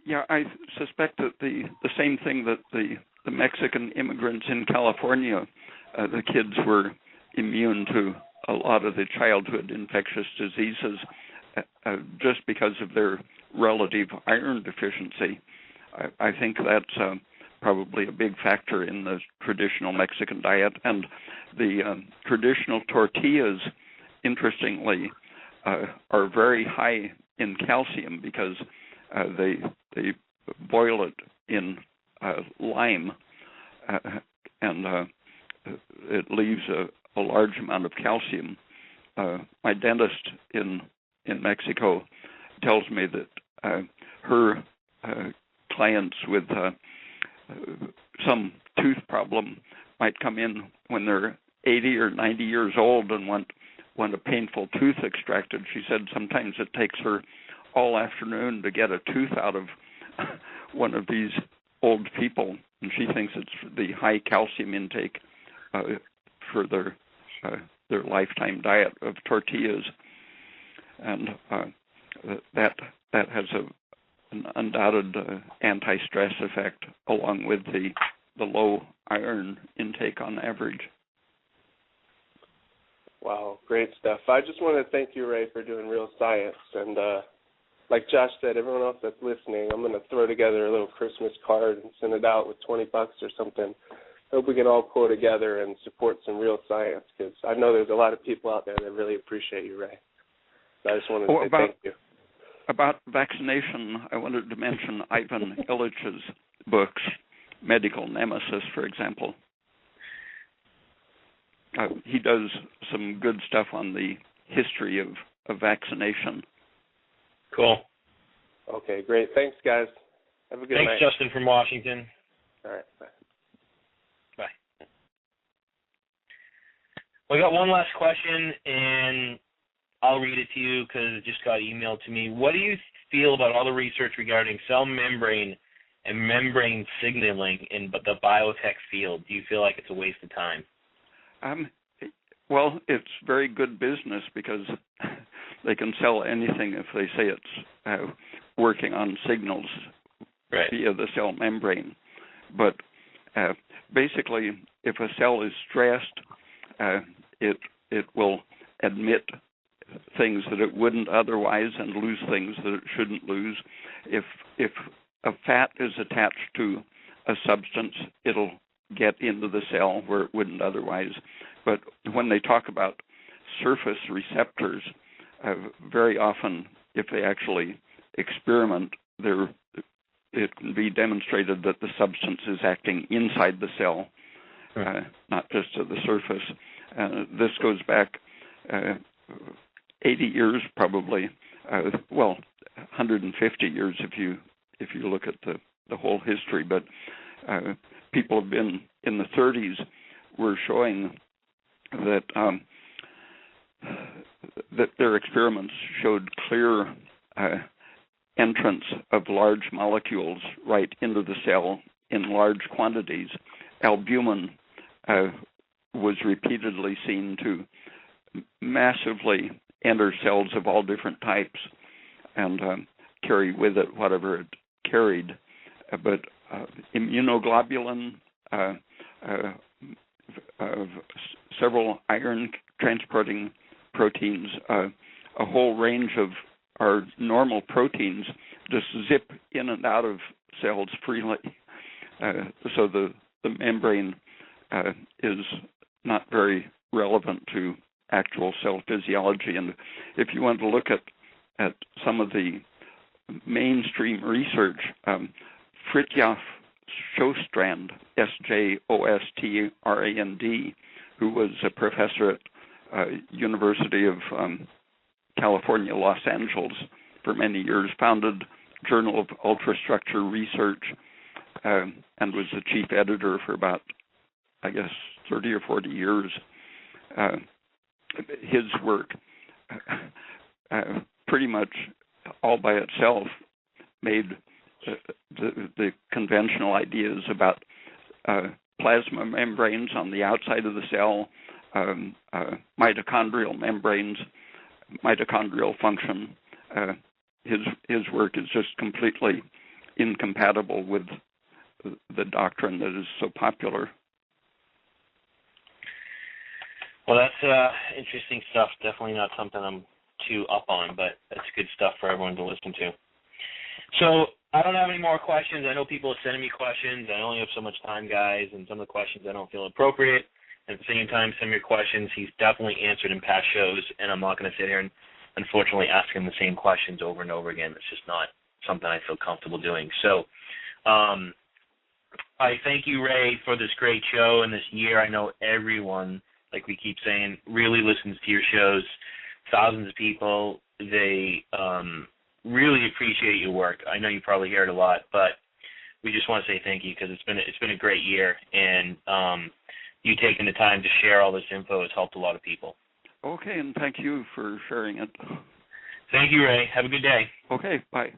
Yeah, I suspect that the same thing that the Mexican immigrants in California, the kids were immune to a lot of the childhood infectious diseases just because of their relative iron deficiency. I think that's probably a big factor in the traditional Mexican diet. And the traditional tortillas, interestingly, are very high in calcium because they boil it in lime, and it leaves a large amount of calcium. My dentist in Mexico tells me that her clients with some tooth problem might come in when they're 80 or 90 years old and want a painful tooth extracted. She said sometimes it takes her all afternoon to get a tooth out of one of these old people, and she thinks it's the high calcium intake for their lifetime diet of tortillas, and that has an undoubted anti-stress effect, along with the low iron intake on average. Wow, great stuff. I just want to thank you, Ray, for doing real science. And like Josh said, everyone else that's listening, I'm going to throw together a little Christmas card and send it out with $20 or something. Hope we can all pull together and support some real science, because I know there's a lot of people out there that really appreciate you, Ray. So I just wanted to say thank you. About vaccination, I wanted to mention Ivan Illich's books, Medical Nemesis, for example. He does some good stuff on the history of vaccination. Cool. Okay, great. Thanks, guys. Have a good night. Thanks, Justin from Washington. All right, bye. Bye. We got one last question, and I'll read it to you because it just got emailed to me. What do you feel about all the research regarding cell membrane and membrane signaling in the biotech field? Do you feel like it's a waste of time? Well, it's very good business because they can sell anything if they say it's working on signals via the cell membrane. But basically, if a cell is stressed, it will admit things that it wouldn't otherwise and lose things that it shouldn't lose. If a fat is attached to a substance, it'll get into the cell where it wouldn't otherwise. But when they talk about surface receptors. Very often, if they actually experiment, it can be demonstrated that the substance is acting inside the cell, not just at the surface. This goes back 80 years, probably. 150 years if you look at the whole history. But people have been in the 30s were showing that that their experiments showed clear entrance of large molecules right into the cell in large quantities. Albumin was repeatedly seen to massively enter cells of all different types and carry with it whatever it carried. But immunoglobulin, several iron transporting proteins, a whole range of our normal proteins just zip in and out of cells freely. So the membrane is not very relevant to actual cell physiology. And if you want to look at some of the mainstream research, Fridtjof Sjöstrand, Sjöstrand, who was a professor at University of California, Los Angeles for many years, founded Journal of Ultrastructure Research, and was the chief editor for about, 30 or 40 years. His work pretty much all by itself made the conventional ideas about plasma membranes on the outside of the cell, mitochondrial membranes, mitochondrial function. His work is just completely incompatible with the doctrine that is so popular. Well, that's interesting stuff. Definitely not something I'm too up on, but that's good stuff for everyone to listen to. So I don't have any more questions. I know people are sending me questions. I only have so much time, guys, and some of the questions I don't feel appropriate. At the same time, some of your questions he's definitely answered in past shows, and I'm not going to sit here and unfortunately ask him the same questions over and over again. It's just not something I feel comfortable doing. So I thank you, Ray, for this great show and this year. I know everyone, like we keep saying, really listens to your shows. Thousands of people, they really appreciate your work. I know you probably hear it a lot, but we just want to say thank you because it's been a great year, and you taking the time to share all this info has helped a lot of people. Okay, and thank you for sharing it. Thank you, Ray. Have a good day. Okay, bye.